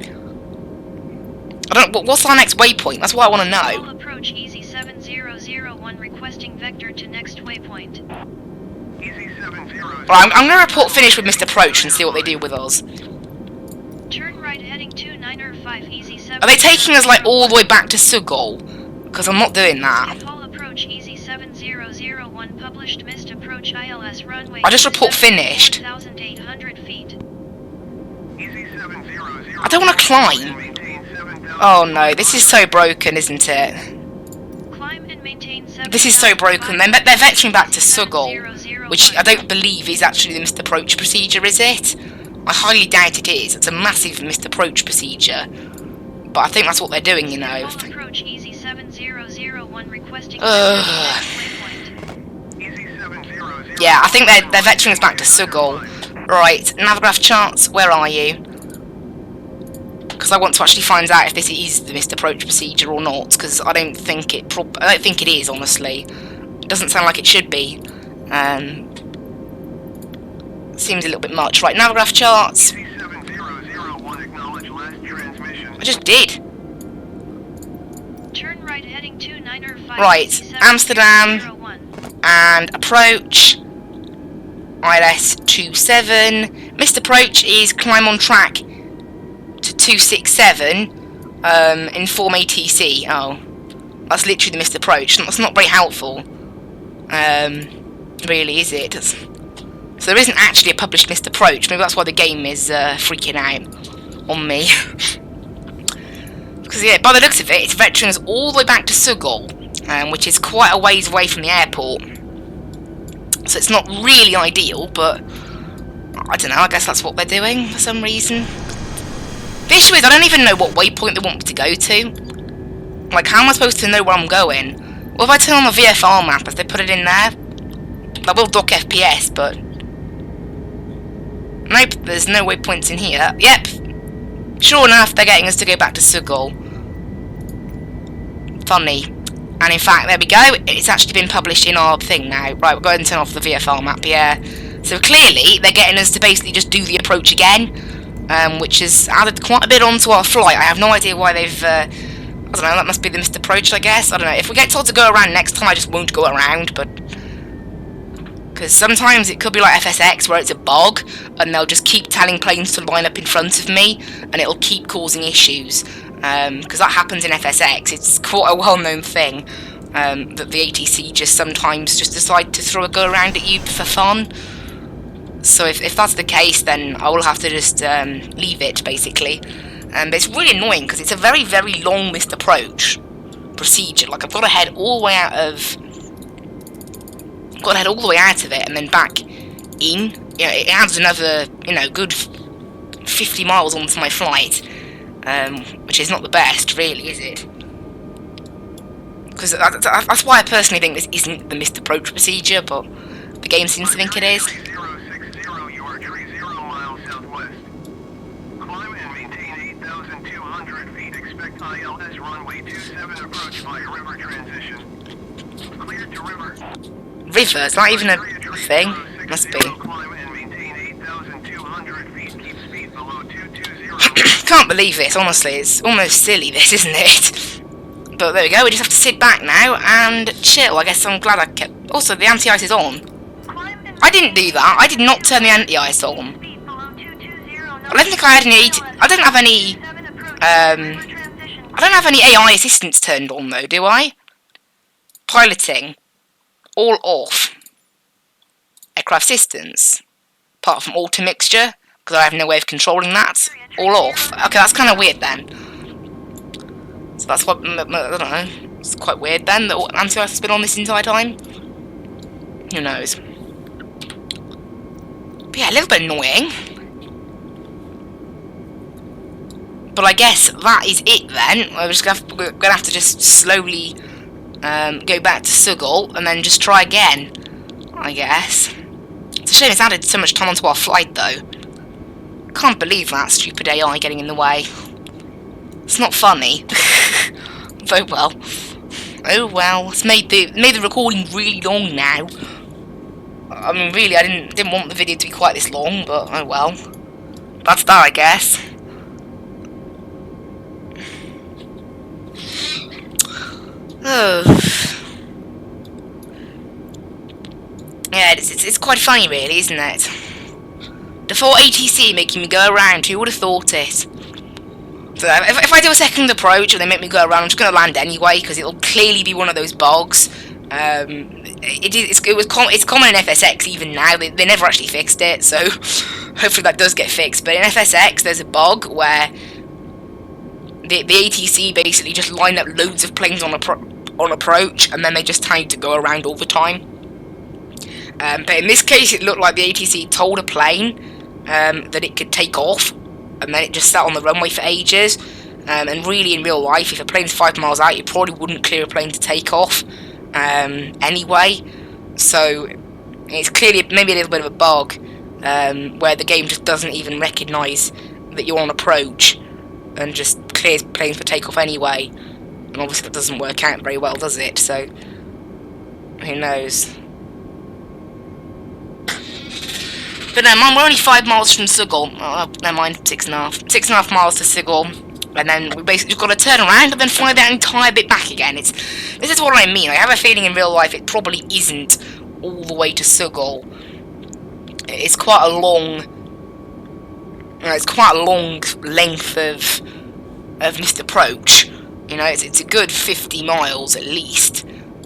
I don't. What's our next waypoint? That's what I want to know. Full approach Easy 7001 requesting vector to next waypoint. Easy 70. Well, I'm going to report finish with missed approach and see what they do with us. Turn right heading 295 Easy 7001. Are they taking us like all the way back to Sugol? Because I'm not doing that. Full approach Easy 7001 published missed approach ILS runway. I just report finished. 1,800 feet. Easy 700. I don't want to climb. Maintain 7,000. Oh no, this is so broken, isn't it? Climb and maintain 7,000. This is so broken. They're vectoring back to Sugol, which I don't believe is actually the missed approach procedure, is it? I highly doubt it is. It's a massive missed approach procedure. But I think that's what they're doing, you know. Full approach Easy 7001 requesting Ugh. waypoint. Easy 700. Yeah, I think they're vectoring us back to Sugol. Right, Navigraph charts, where are you? Because I want to actually find out if this is the missed approach procedure or not. Because I don't think it is, honestly. It doesn't sound like it should be. Seems a little bit much. Right, Navigraph charts. Easy 7001 acknowledge last transmission. I just did. Turn right heading 295. Right, Easy Amsterdam. 7001. And approach. ILS 27. Missed approach is climb on track to 267. Inform ATC. Oh, that's literally the missed approach. That's not very helpful. Really, is it? So there isn't actually a published missed approach. Maybe that's why the game is freaking out on me. Because yeah, by the looks of it, it's vectoring us all the way back to Sugol, which is quite a ways away from the airport. So it's not really ideal, but I don't know, I guess that's what they're doing for some reason. The issue is I don't even know what waypoint they want me to go to. Like, how am I supposed to know where I'm going? Well, if I turn on the VFR map, if they put it in there, that will dock FPS, but... Nope, there's no waypoints in here. Yep. Sure enough, they're getting us to go back to Sugol. Funny. And in fact, there we go. It's actually been published in our thing now. Right, we'll go ahead and turn off the VFR map, yeah. So clearly, they're getting us to basically just do the approach again, which has added quite a bit onto our flight. I have no idea why they've... I don't know, that must be the missed approach, I guess. I don't know. If we get told to go around next time, I just won't go around, but... Because sometimes it could be like FSX, where it's a bog, and they'll just keep telling planes to line up in front of me, and it'll keep causing issues. Because that happens in FSX. It's quite a well-known thing, that the ATC just sometimes just decide to throw a go around at you for fun. So if that's the case, then I will have to just leave it, basically. But it's really annoying, because it's a very, very long missed approach procedure. Like, I've got to head all the way out of... got to head all the way out of it and then back in. You know, it adds another, you know, good 50 miles onto my flight, which is not the best, really, is it? Because that's why I personally think this isn't the missed approach procedure, but the game seems to think it is. 3060, you are 30 miles southwest. Climb and maintain 8,200 feet. Expect ILS runway 27 approach via river transition. Cleared to river. River? Is that even a thing? Must be. Climb and maintain 8,200 feet. Keep speed below 220. Can't believe this, honestly. It's almost silly, this, isn't it? But there we go, we just have to sit back now and chill. I guess I'm glad I kept... Also, the anti-ice is on. I didn't do that. I did not turn the anti-ice on. I don't think I had any... I don't have any... I don't have any AI assistance turned on, though, do I? Piloting. All off. Aircraft assistance. Apart from auto mixture, because I have no way of controlling that. All off. Okay, that's kind of weird then. So that's what, I don't know, it's quite weird then that anti-ice has been on this entire time. Who knows? But yeah, a little bit annoying. But I guess that is it then. We're going to have to just slowly go back to Sugol and then just try again. I guess. It's a shame it's added so much time onto our flight, though. Can't believe that stupid AI getting in the way. It's not funny. Oh well. Oh well. It's made the recording really long now. I mean, really, I didn't want the video to be quite this long, but oh well. That's that, I guess. Oh. Yeah, it's quite funny, really, isn't it? The 4 ATC making me go around. Who would have thought it? So if I do a second approach and they make me go around, I'm just going to land anyway because it'll clearly be one of those bogs. It's common in FSX even now. They never actually fixed it, so hopefully that does get fixed. But in FSX, there's a bog where the ATC basically just line up loads of planes on approach, and then they just tell you to go around all the time. But in this case, it looked like the ATC told a plane that it could take off, and then it just sat on the runway for ages. And really, in real life, if a plane's 5 miles out, you probably wouldn't clear a plane to take off anyway. So it's clearly maybe a little bit of a bug where the game just doesn't even recognise that you're on approach and just clears planes for takeoff anyway. And obviously that doesn't work out very well, does it? So who knows? But never mind, we're only 5 miles from Sigel. Oh, never mind, 6.5. 6.5 miles to Sigel. And then we basically got to turn around and then fly that entire bit back again. This is what I mean. I have a feeling in real life it probably isn't all the way to Sigel. It's quite a long... it's quite a long length of missed approach. You know, it's a good 50 miles at least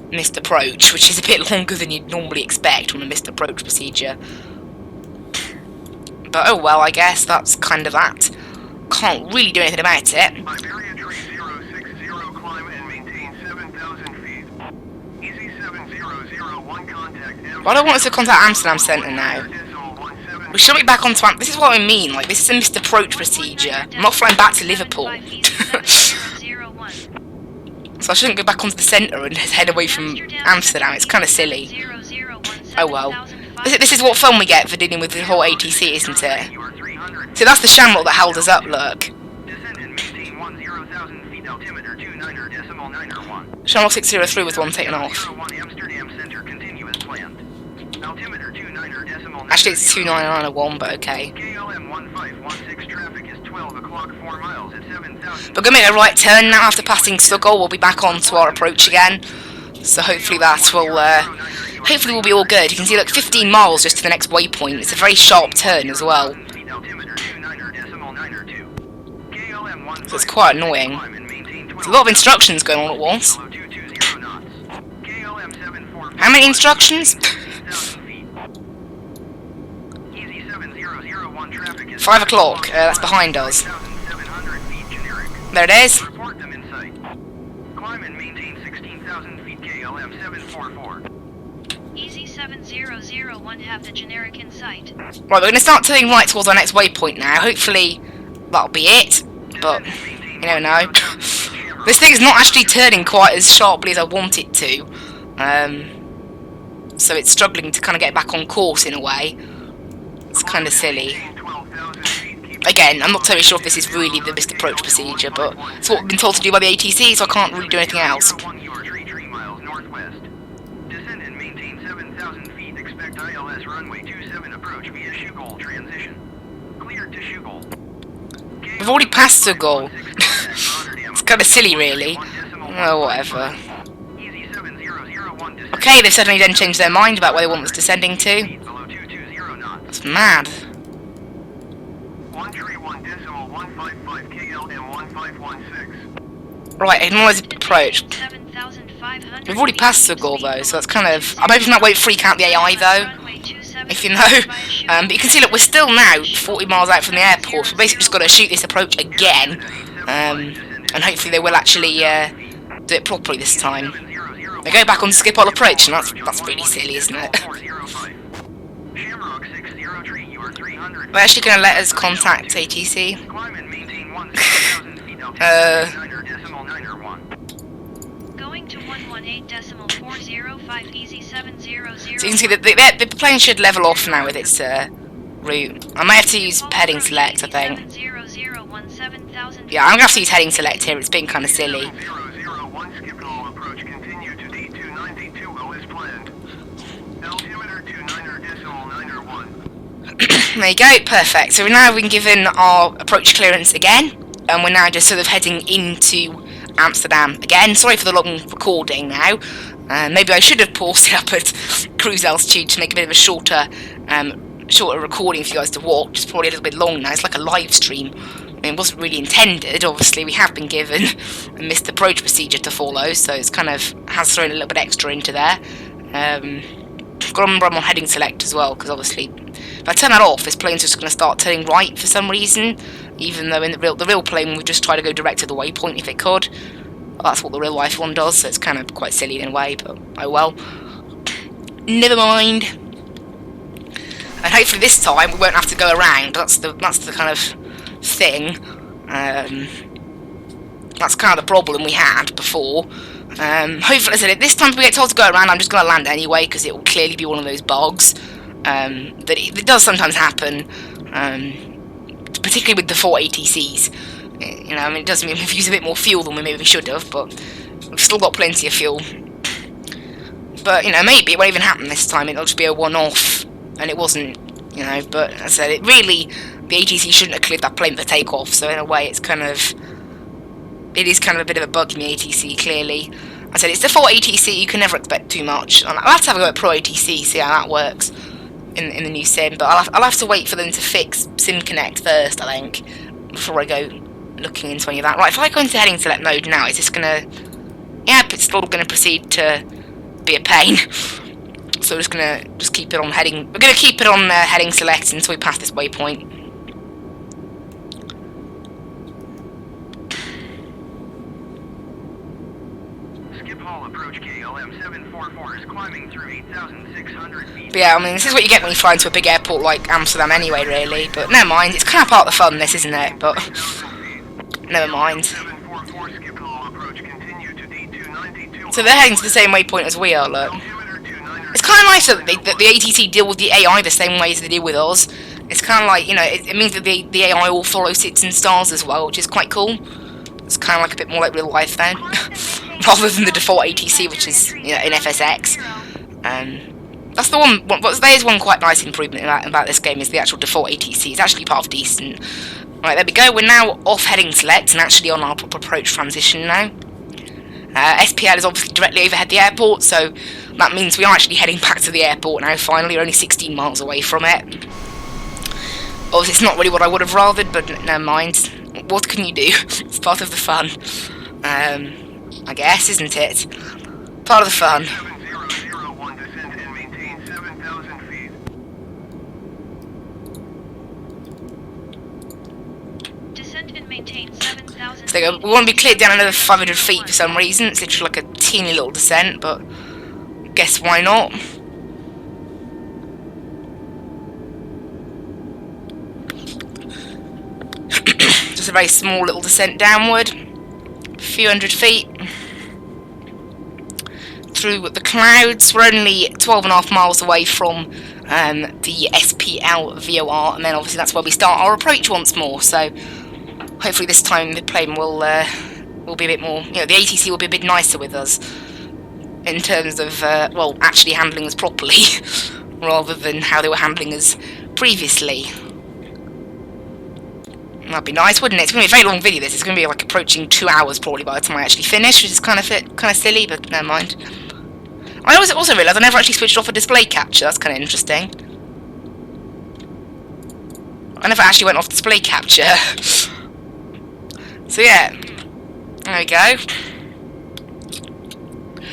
missed approach, which is a bit longer than you'd normally expect on a missed approach procedure. But oh well, I guess that's kind of that. Can't really do anything about it. Iberia 3060, climb and maintain 7,000 feet. Easy 7001 contact. Well, I don't want us to contact Amsterdam Centre now. We should be back on time. This is what I mean. Like, this is a missed approach procedure. I'm not flying back to Liverpool. So I shouldn't go back onto the centre and head away from Amsterdam. It's kind of silly. Oh well. This is what fun we get for dealing with the whole ATC, isn't it? So that's the shamrock that held us up, look. Shamrock 603 was the one taken off. Actually, it's 29901, but okay. We're going to make a right turn now after passing Sigel. We'll be back onto our approach again. So hopefully that will... hopefully we'll be all good. You can see, look, 15 miles just to the next waypoint. It's a very sharp turn as well. So it's quite annoying. There's a lot of instructions going on at once. How many instructions? 5 o'clock. That's behind us. There it is. Easy 7001 have the generic in sight. Right, we're going to start turning right towards our next waypoint now. Hopefully that'll be it. But you never know. This thing is not actually turning quite as sharply as I want it to. So it's struggling to kind of get back on course in a way. It's kind of silly. Again, I'm not totally sure if this is really the missed approach procedure, but it's what we've been told to do by the ATC, so I can't really do anything else. We've already passed Sigel. It's kind of silly, really. Oh, whatever. Okay, they've suddenly then changed their mind about where they want us descending to. That's mad. Right, acknowledge approach. We've already passed Sigel though, so that's kind of... I'm hoping that won't freak out the AI though, if you know. But you can see, look, we're still now 40 miles out from the airport, so we've basically just got to shoot this approach again. And hopefully they will actually do it properly this time. They go back on Schiphol approach, and that's really silly, isn't it? We're actually going to let us contact ATC. Going to 11 18.405 easy 700. So you can see that the plane should level off now with its route. I might have to use heading select, I think. Yeah, I'm going to have to use heading select here. It's been kind of silly. 7001 Skipwell approach continue to D292 as planned. Altimeter 29.901. There you go, perfect. So now we've been given our approach clearance again, and we're now just sort of heading into Amsterdam again. Sorry for the long recording now. Maybe I should have paused it up at cruise altitude to make a bit of a shorter recording for you guys to watch. It's probably a little bit long now. It's like a live stream. I mean, it wasn't really intended. Obviously, we have been given a missed approach procedure to follow, so it's kind of has thrown a little bit extra into there. Got to remember I'm on heading select as well, because obviously if I turn that off, this plane's just going to start turning right for some reason, even though in the real plane we'd just try to go direct to the waypoint if it could. Well, that's what the real life one does, so it's kind of quite silly in a way, but oh well. Never mind. And hopefully this time we won't have to go around. That's the kind of thing. That's kind of the problem we had before. Hopefully, I said this time if we get told to go around, I'm just going to land anyway, because it will clearly be one of those bugs. That it does sometimes happen, particularly with the 4 ATCs. You know, I mean, it does mean we've used a bit more fuel than we maybe should have, but we've still got plenty of fuel. But, you know, maybe it won't even happen this time. It'll just be a one-off, and it wasn't, you know. But, as I said, the ATC shouldn't have cleared that plane for takeoff, so in a way it is kind of a bit of a bug in the ATC, clearly. I said, it's the 4 ATC, you can never expect too much. I'll have to have a go at Pro ATC, see how that works in the new sim, but I'll have to wait for them to fix Sim Connect first, I think, before I go looking into any of that. Right, if I go into heading select mode now, is this gonna... Yep, it's still gonna proceed to be a pain. So we're just gonna keep it on heading... We're gonna keep it on heading select until we pass this waypoint. Approach KLM 744 is climbing through 8,600 feet. But yeah, I mean, this is what you get when you fly into a big airport like Amsterdam anyway, really. But never mind, it's kind of part of the fun, this, isn't it? But never mind. So they're heading to the same waypoint as we are, look. It's kind of nice that the ATC deal with the AI the same way as they deal with us. It's kind of like, you know, it means that the AI all follow sits and stars as well, which is quite cool. It's kind of like a bit more like real life then. Rather than the default ATC, which is, you know, in FSX. That's the one. There is one quite nice improvement about this game, is the actual default ATC. It's actually part of decent. Right, there we go. We're now off heading select and actually on our proper approach transition now. SPL is obviously directly overhead the airport, so that means we are actually heading back to the airport now. Finally, we're only 16 miles away from it. Obviously, it's not really what I would have rathered, but never mind. What can you do? It's part of the fun. I guess, isn't it? Part of the fun. 7001 descend and maintain 7,000 feet. Descend and maintain 7,000 So there you go. We want to be cleared down another 500 feet for some reason. It's literally like a teeny little descent, but guess why not? Just a very small little descent downward. A few hundred feet. Through the clouds. We're only 12.5 miles away from the SPL VOR, and then obviously that's where we start our approach once more. So hopefully this time the plane will be a bit more, you know, the ATC will be a bit nicer with us in terms of well, actually handling us properly rather than how they were handling us previously. That'd be nice, wouldn't it? It's going to be a very long video, this. It's going to be like approaching 2 hours probably by the time I actually finish, which is kind of silly, but never mind. I also realised I never actually switched off a display capture. That's kind of interesting. I never actually went off display capture. So yeah, there we go.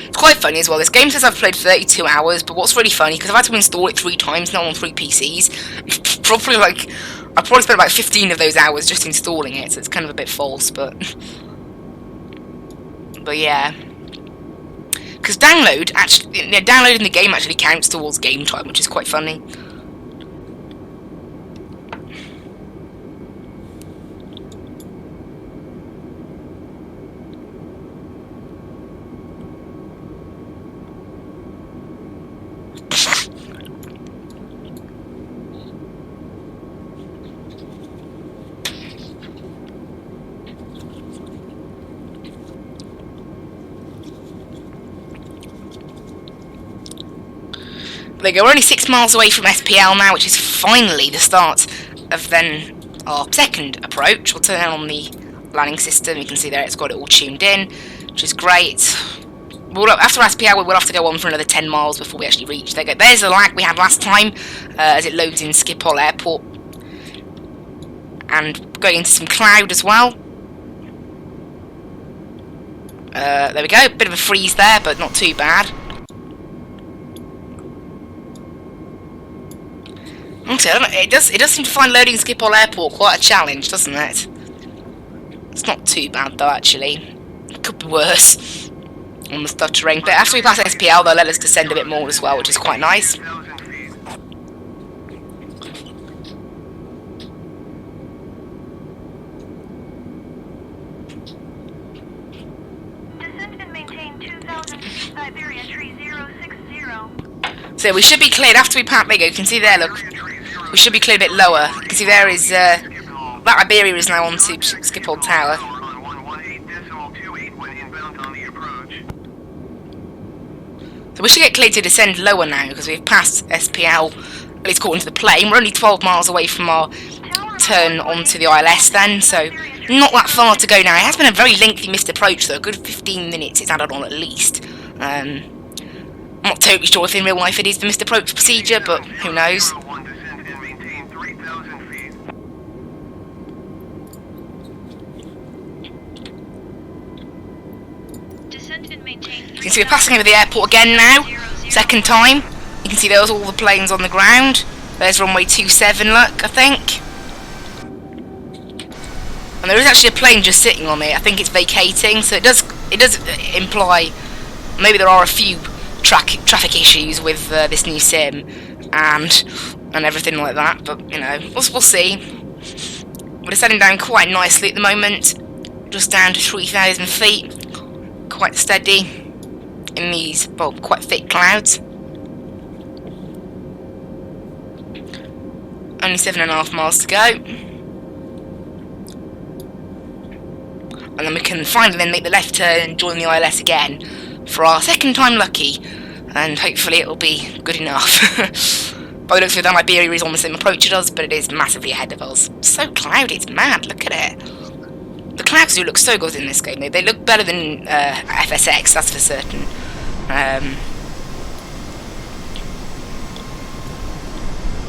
It's quite funny as well. This game says I've played 32 hours, but what's really funny, because I've had to install it 3 times now on 3 PCs, probably like... I probably spent about 15 of those hours just installing it, so it's kind of a bit false, but yeah. Because downloading the game actually counts towards game time, which is quite funny. There you go, we're only 6 miles away from SPL now, which is finally the start of then our second approach. We'll turn on the landing system. You can see there it's got it all tuned in, which is great. After SPL, we'll have to go on for another 10 miles before we actually reach. There you go. There's the lag we had last time as it loads in Schiphol Airport. And going into some cloud as well. There we go, bit of a freeze there, but not too bad. Honestly, I don't know, it does seem to find loading Schiphol Airport quite a challenge, doesn't it? It's not too bad though, actually. It could be worse on the tough terrain. But after we pass SPL, they'll let us descend a bit more as well, which is quite nice. So we should be cleared after we park. There you go, you can see there, look. We should be cleared a bit lower. You can see there is, that Iberia is now on to Schiphol Tower. So we should get cleared to descend lower now, because we've passed SPL, at least according to the plane. We're only 12 miles away from our turn onto the ILS then, so not that far to go now. It has been a very lengthy missed approach though, a good 15 minutes it's added on at least. I'm not totally sure if in real life it is the missed approach procedure, but who knows. You can see we're passing over the airport again now, second time. You can see there's all the planes on the ground. There's runway 27, look, I think. And there is actually a plane just sitting on it. I think it's vacating, so it does imply maybe there are a few traffic issues with this new sim and everything like that. But you know, we'll see. We're descending down quite nicely at the moment, just down to 3,000 feet. Quite steady in these, well, quite thick clouds. Only 7.5 miles to go. And then we can finally then make the left turn and join the ILS again for our second time lucky. And hopefully it'll be good enough. By the looks of it, that Iberia is on the same approach as us, but it is massively ahead of us. So cloudy, it's mad, look at it. The clouds do look so good in this game. They look better than FSX, that's for certain. I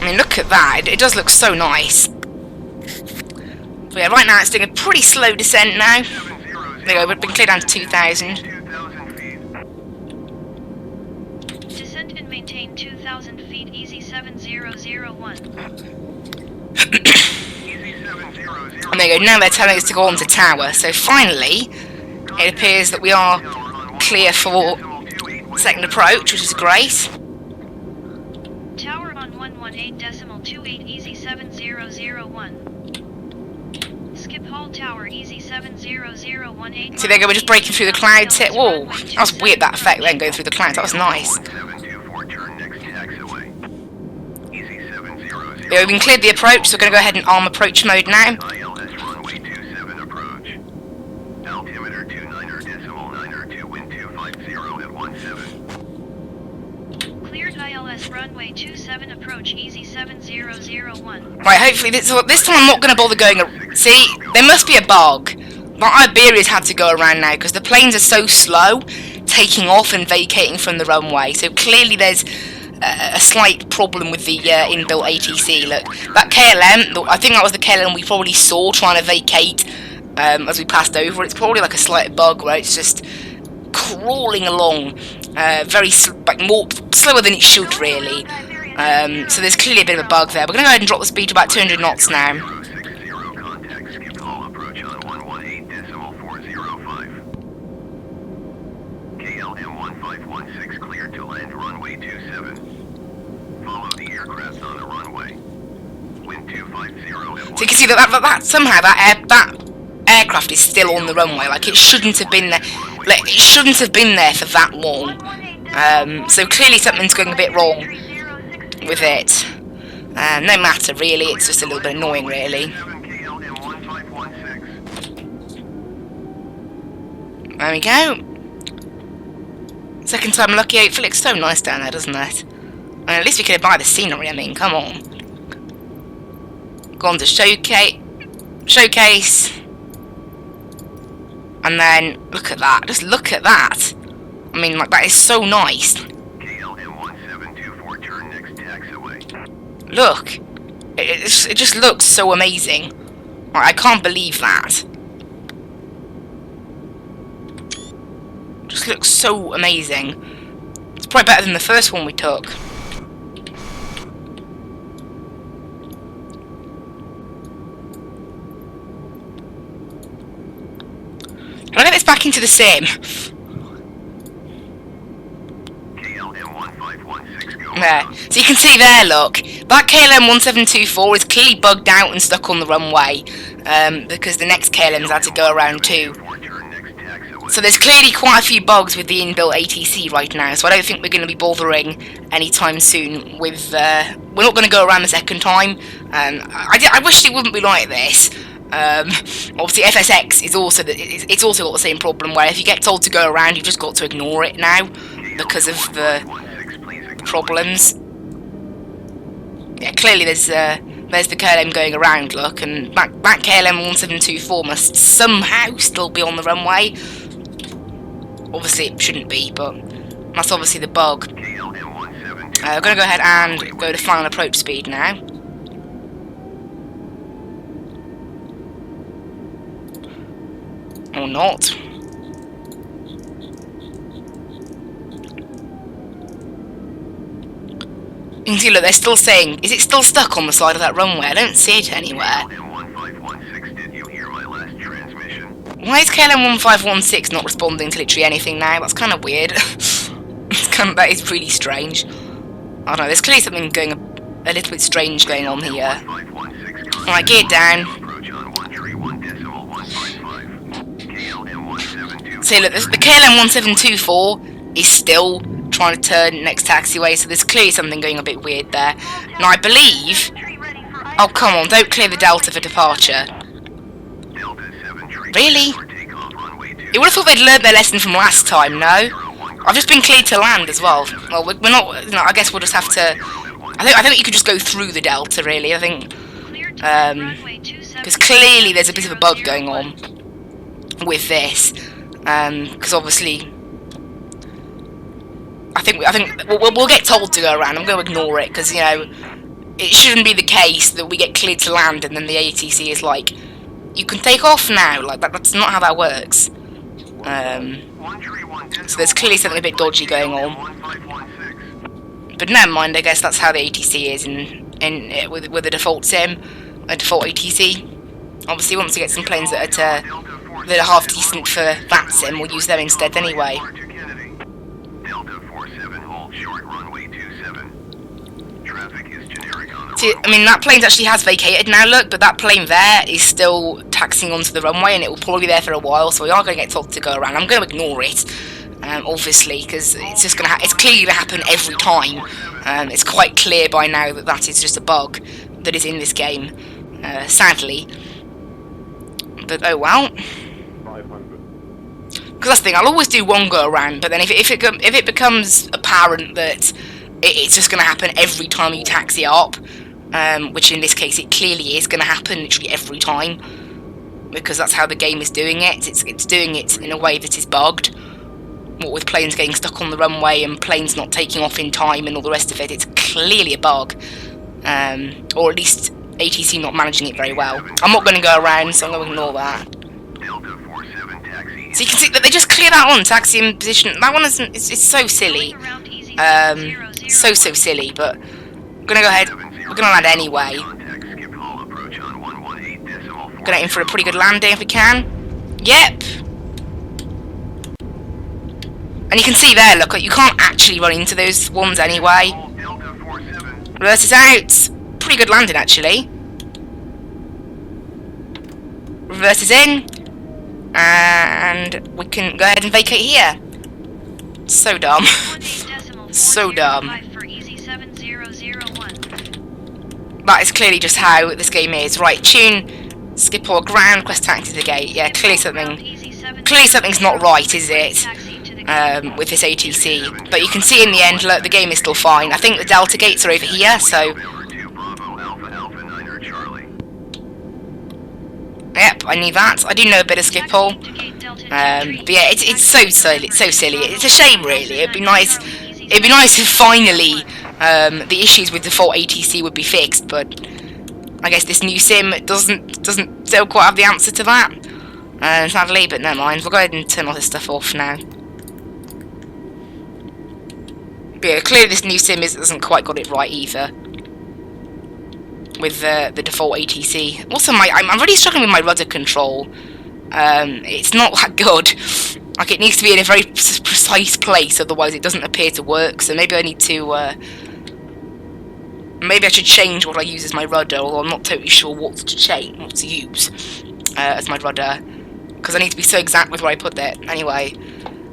mean, look at that. It does look so nice. But yeah, right now it's doing a pretty slow descent now. There you go, we've been cleared down to 2,000. Descent and maintain 2,000 feet, easy 7001. And there you go, now they're telling us to go on to tower. So finally, it appears that we are clear for second approach, which is great. Tower on 118.28, easy 7001. Schiphol Tower, easy 70018. See, there you go, we're just breaking through the clouds here. Whoa, that was weird, that effect then, going through the clouds. That was nice. Yeah, we've been cleared the approach, so we're going to go ahead and arm approach mode now. Cleared ILS runway 27 approach, easy 7001. Right, hopefully this time I'm not going to bother going. See, there must be a bug. But Iberia's had to go around now because the planes are so slow taking off and vacating from the runway. So clearly there's a slight problem with the inbuilt ATC. Look, that KLM, I think that was the KLM we probably saw trying to vacate as we passed over. It's probably like a slight bug where it's just crawling along very more slower than it should really. So there's clearly a bit of a bug there. We're going to go ahead and drop the speed to about 200 knots now. So you can see that somehow that aircraft is still on the runway. Like it shouldn't have been there. Like, it shouldn't have been there for that long. So clearly something's going a bit wrong with it. No matter really. It's just a little bit annoying really. There we go. Second time lucky. Hopefully it's so nice down there, doesn't it? And at least we could admire the scenery, I mean, come on. Go on to showcase. And then, look at that. Just look at that. I mean, like, that is so nice. KLM1724, turn next taxiway. Look. It just looks so amazing. Like, I can't believe that. Just looks so amazing. It's probably better than the first one we took. Can I get this back into the sim? There. So you can see there, look. That KLM 1724 is clearly bugged out and stuck on the runway. Because the next KLMs had to go around too. So there's clearly quite a few bugs with the inbuilt ATC right now. So I don't think we're going to be bothering anytime soon with... we're not going to go around the second time. I wish it wouldn't be like this. Obviously FSX is also it's also got the same problem where if you get told to go around, you've just got to ignore it now because of the problems. Yeah, clearly there's the KLM going around, look, and that KLM 1724 must somehow still be on the runway. Obviously it shouldn't be, but that's obviously the bug. We're going to go ahead and go to final approach speed now. Or not. You can see, look, they're still saying, is it still stuck on the side of that runway? I don't see it anywhere. Why is KLM 1516 not responding to literally anything now? That's kind of weird. That is really strange. I don't know, there's clearly something going a little bit strange going on here. Alright, gear down. See, look, the KLM 1724 is still trying to turn next taxiway, so there's clearly something going a bit weird there. Now, I believe... Oh, come on, don't clear the Delta for departure. Really? You would have thought they'd learned their lesson from last time, no? I've just been cleared to land as well. Well, we're not... No, I guess we'll just have to... I think you could just go through the Delta, really. I think... Because clearly there's a bit of a bug going on with this. Because obviously... I think we'll get told to go around. I'm going to ignore it because, you know, it shouldn't be the case that we get cleared to land and then the ATC is like, you can take off now. Like that's not how that works. So there's clearly something a bit dodgy going on. But never mind. I guess that's how the ATC is with the default sim, a default ATC. Obviously, once we get some planes that are half decent for that sim, we'll use them instead anyway. See, I mean, that plane actually has vacated now, look, but that plane there is still taxiing onto the runway, and it will probably be there for a while, so we are going to get told to go around. I'm going to ignore it, obviously, because it's just going to it's clearly going to happen every time. It's quite clear by now that that is just a bug that is in this game, sadly. But, oh well. Because that's the thing, I'll always do one go around, but then if it becomes apparent that it's just going to happen every time you taxi up, which in this case it clearly is going to happen literally every time, because that's how the game is doing it. It's doing it in a way that is bugged. What with planes getting stuck on the runway and planes not taking off in time and all the rest of it, it's clearly a bug. Or at least ATC not managing it very well. I'm not going to go around, so I'm going to ignore that. So you can see that they just clear that one, taxi in position. That one isn't, it's so silly. So silly, but I'm going to go ahead, we're going to land anyway. Going to aim for a pretty good landing if we can. Yep. And you can see there, look, you can't actually run into those ones anyway. Reverse is out. Pretty good landing, actually. Reverse is in. And we can go ahead and vacate here. So dumb. So dumb. That is clearly just how this game is. Right, tune, skip or ground, quest taxi to the gate. Yeah, clearly something's not right, is it? with this ATC. But you can see in the end, look, the game is still fine. I think the Delta gates are over here, so... Yep, I knew that. I do know a bit of Schiphol. But yeah, it's so silly. It's so silly. It's a shame, really. It'd be nice. It'd be nice if finally the issues with default ATC would be fixed. But I guess this new sim doesn't still quite have the answer to that. Sadly, but never mind. We'll go ahead and turn all this stuff off now. But yeah, clearly this new sim hasn't quite got it right either. With the default ATC. Also, I'm really struggling with my rudder control. It's not that good. Like, it needs to be in a very precise place, otherwise it doesn't appear to work. So maybe I need to... maybe I should change what I use as my rudder, although I'm not totally sure what to use as my rudder. Because I need to be so exact with where I put it. Anyway,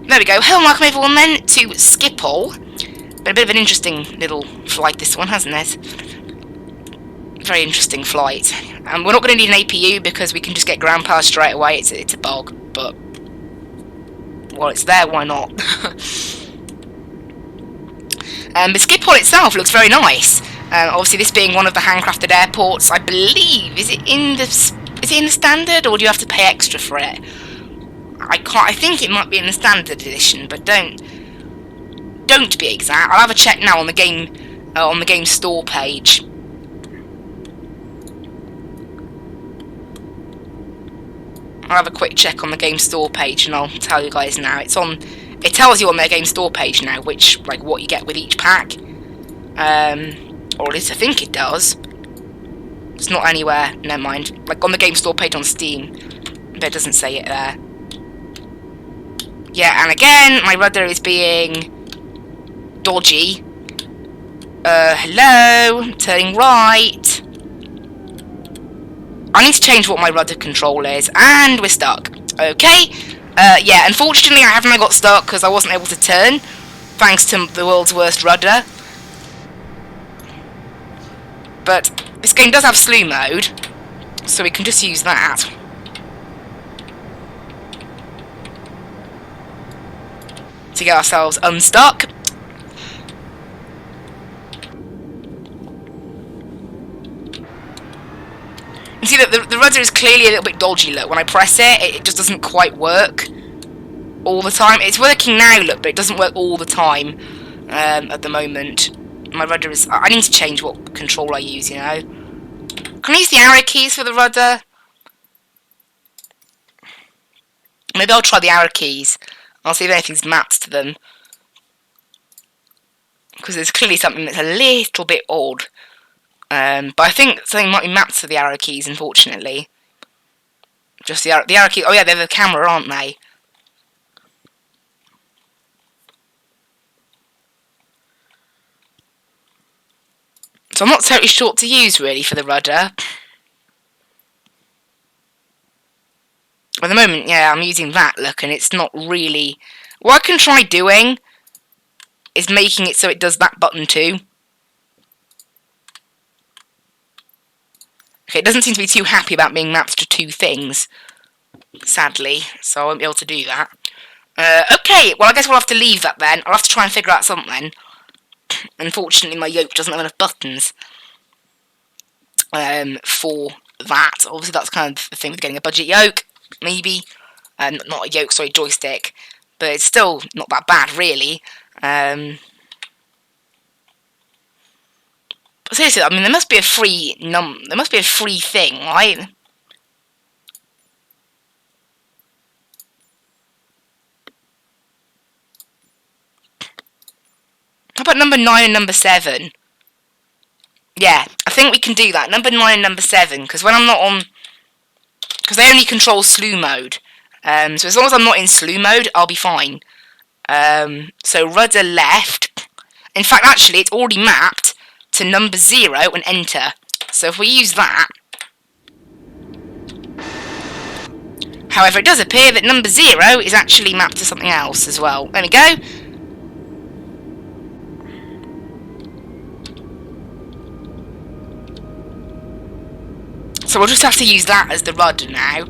there we go. Hello and welcome everyone then to Schiphol. Been a bit of an interesting little flight, this one, hasn't it? Very interesting flight. And we're not going to need an APU because we can just get ground power straight away. It's a bug, but while it's there, why not? But Schiphol itself looks very nice. Obviously, this being one of the handcrafted airports, I believe, is it in the standard, or do you have to pay extra for it? I think it might be in the standard edition, but don't be exact. I'll have a check now on the game store page. I'll have a quick check on the game store page and I'll tell you guys now. It tells you on their game store page now what you get with each pack. Or at least I think it does. It's not anywhere, never mind. Like on the game store page on Steam, but it doesn't say it there. Yeah, and again, my rudder is being dodgy. Hello, turning right. I need to change what my rudder control is, and we're stuck. Okay, yeah, unfortunately I haven't got stuck because I wasn't able to turn, thanks to the world's worst rudder. But this game does have slew mode, so we can just use that. To get ourselves unstuck. You see that the rudder is clearly a little bit dodgy, look. When I press it, it just doesn't quite work all the time. It's working now, look, but it doesn't work all the time at the moment. My rudder is... I need to change what control I use, you know. Can I use the arrow keys for the rudder? Maybe I'll try the arrow keys. I'll see if anything's mapped to them. Because there's clearly something that's a little bit odd. But I think something might be mapped to the arrow keys, unfortunately. Just the arrow keys. Oh yeah, they're the camera, aren't they? So I'm not totally sure what to use, really, for the rudder. At the moment, yeah, I'm using that, look, and it's not really... What I can try doing is making it so it does that button too. Okay, it doesn't seem to be too happy about being mapped to two things, sadly, so I won't be able to do that. Okay, well I guess we'll have to leave that then. I'll have to try and figure out something. Unfortunately, my yoke doesn't have enough buttons for that. Obviously, that's kind of the thing with getting a budget yoke, maybe. Not a yoke, sorry, joystick. But it's still not that bad, really. But seriously, I mean, there must be a free thing, right? How about number 9 and number 7? Yeah, I think we can do that. Number 9 and number 7, because when I'm not on... Because they only control slew mode. So as long as I'm not in slew mode, I'll be fine. So rudder left. In fact, actually, it's already mapped to number 0 and enter. So if we use that... However, it does appear that number 0 is actually mapped to something else as well. There we go. So we'll just have to use that as the rudder now.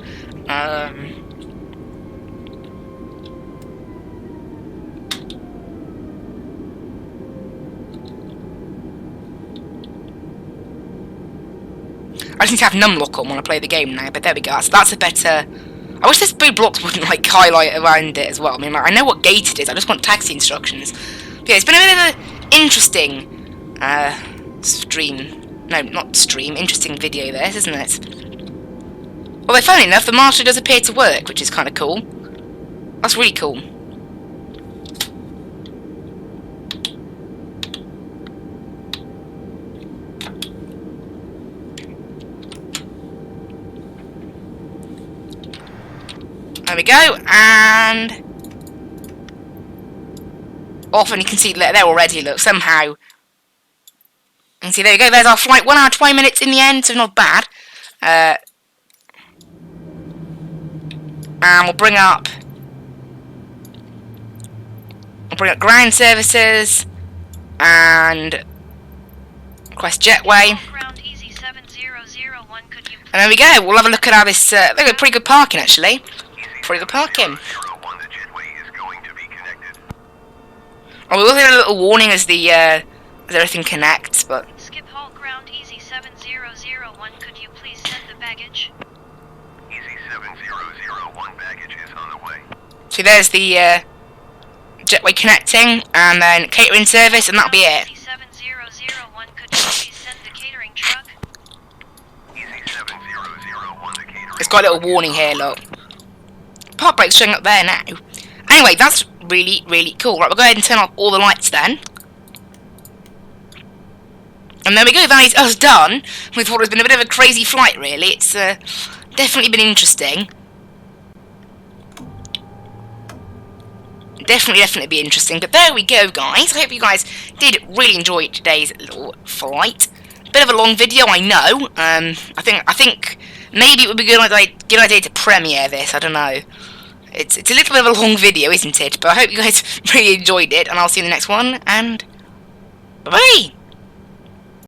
I just need to have numlock on when I play the game now, but there we go. So that's a better... I wish this blue blocks wouldn't, like, highlight around it as well. I mean, like, I know what gate it is, I just want taxi instructions. But yeah, it's been a bit of an interesting, interesting video this, isn't it? Although, funny enough, the master does appear to work, which is kind of cool. That's really cool. There we go, and off, and you can see there already, look, somehow. You can see, there you go, there's our flight, 1 hour 20 minutes in the end, so not bad. And we'll bring up ground services, and request jetway. Ground Easy 7001, could you And there we go, we'll have a look at how this, look at pretty good parking actually. Pretty good parking. Oh, we will get a little warning as everything connects, but... skip Hall Ground Easy 7001, could you please send the baggage? Easy 7001 baggage is on the way. See, there's the jetway connecting, and then catering service, and that'll be it. Easy 7001, could you please send the catering truck? Easy 7001 the catering. It's got a little warning here, look. Park brake's showing up there now. Anyway, that's really, really cool. Right, we'll go ahead and turn off all the lights then. And there we go, that is us done. We thought it was been a bit of a crazy flight, really. It's definitely been interesting. Definitely be interesting. But there we go, guys. I hope you guys did really enjoy today's little flight. Bit of a long video, I know. I think maybe it would be a good idea to premiere this. I don't know. It's a little bit of a long video, isn't it? But I hope you guys really enjoyed it, and I'll see you in the next one. And bye bye.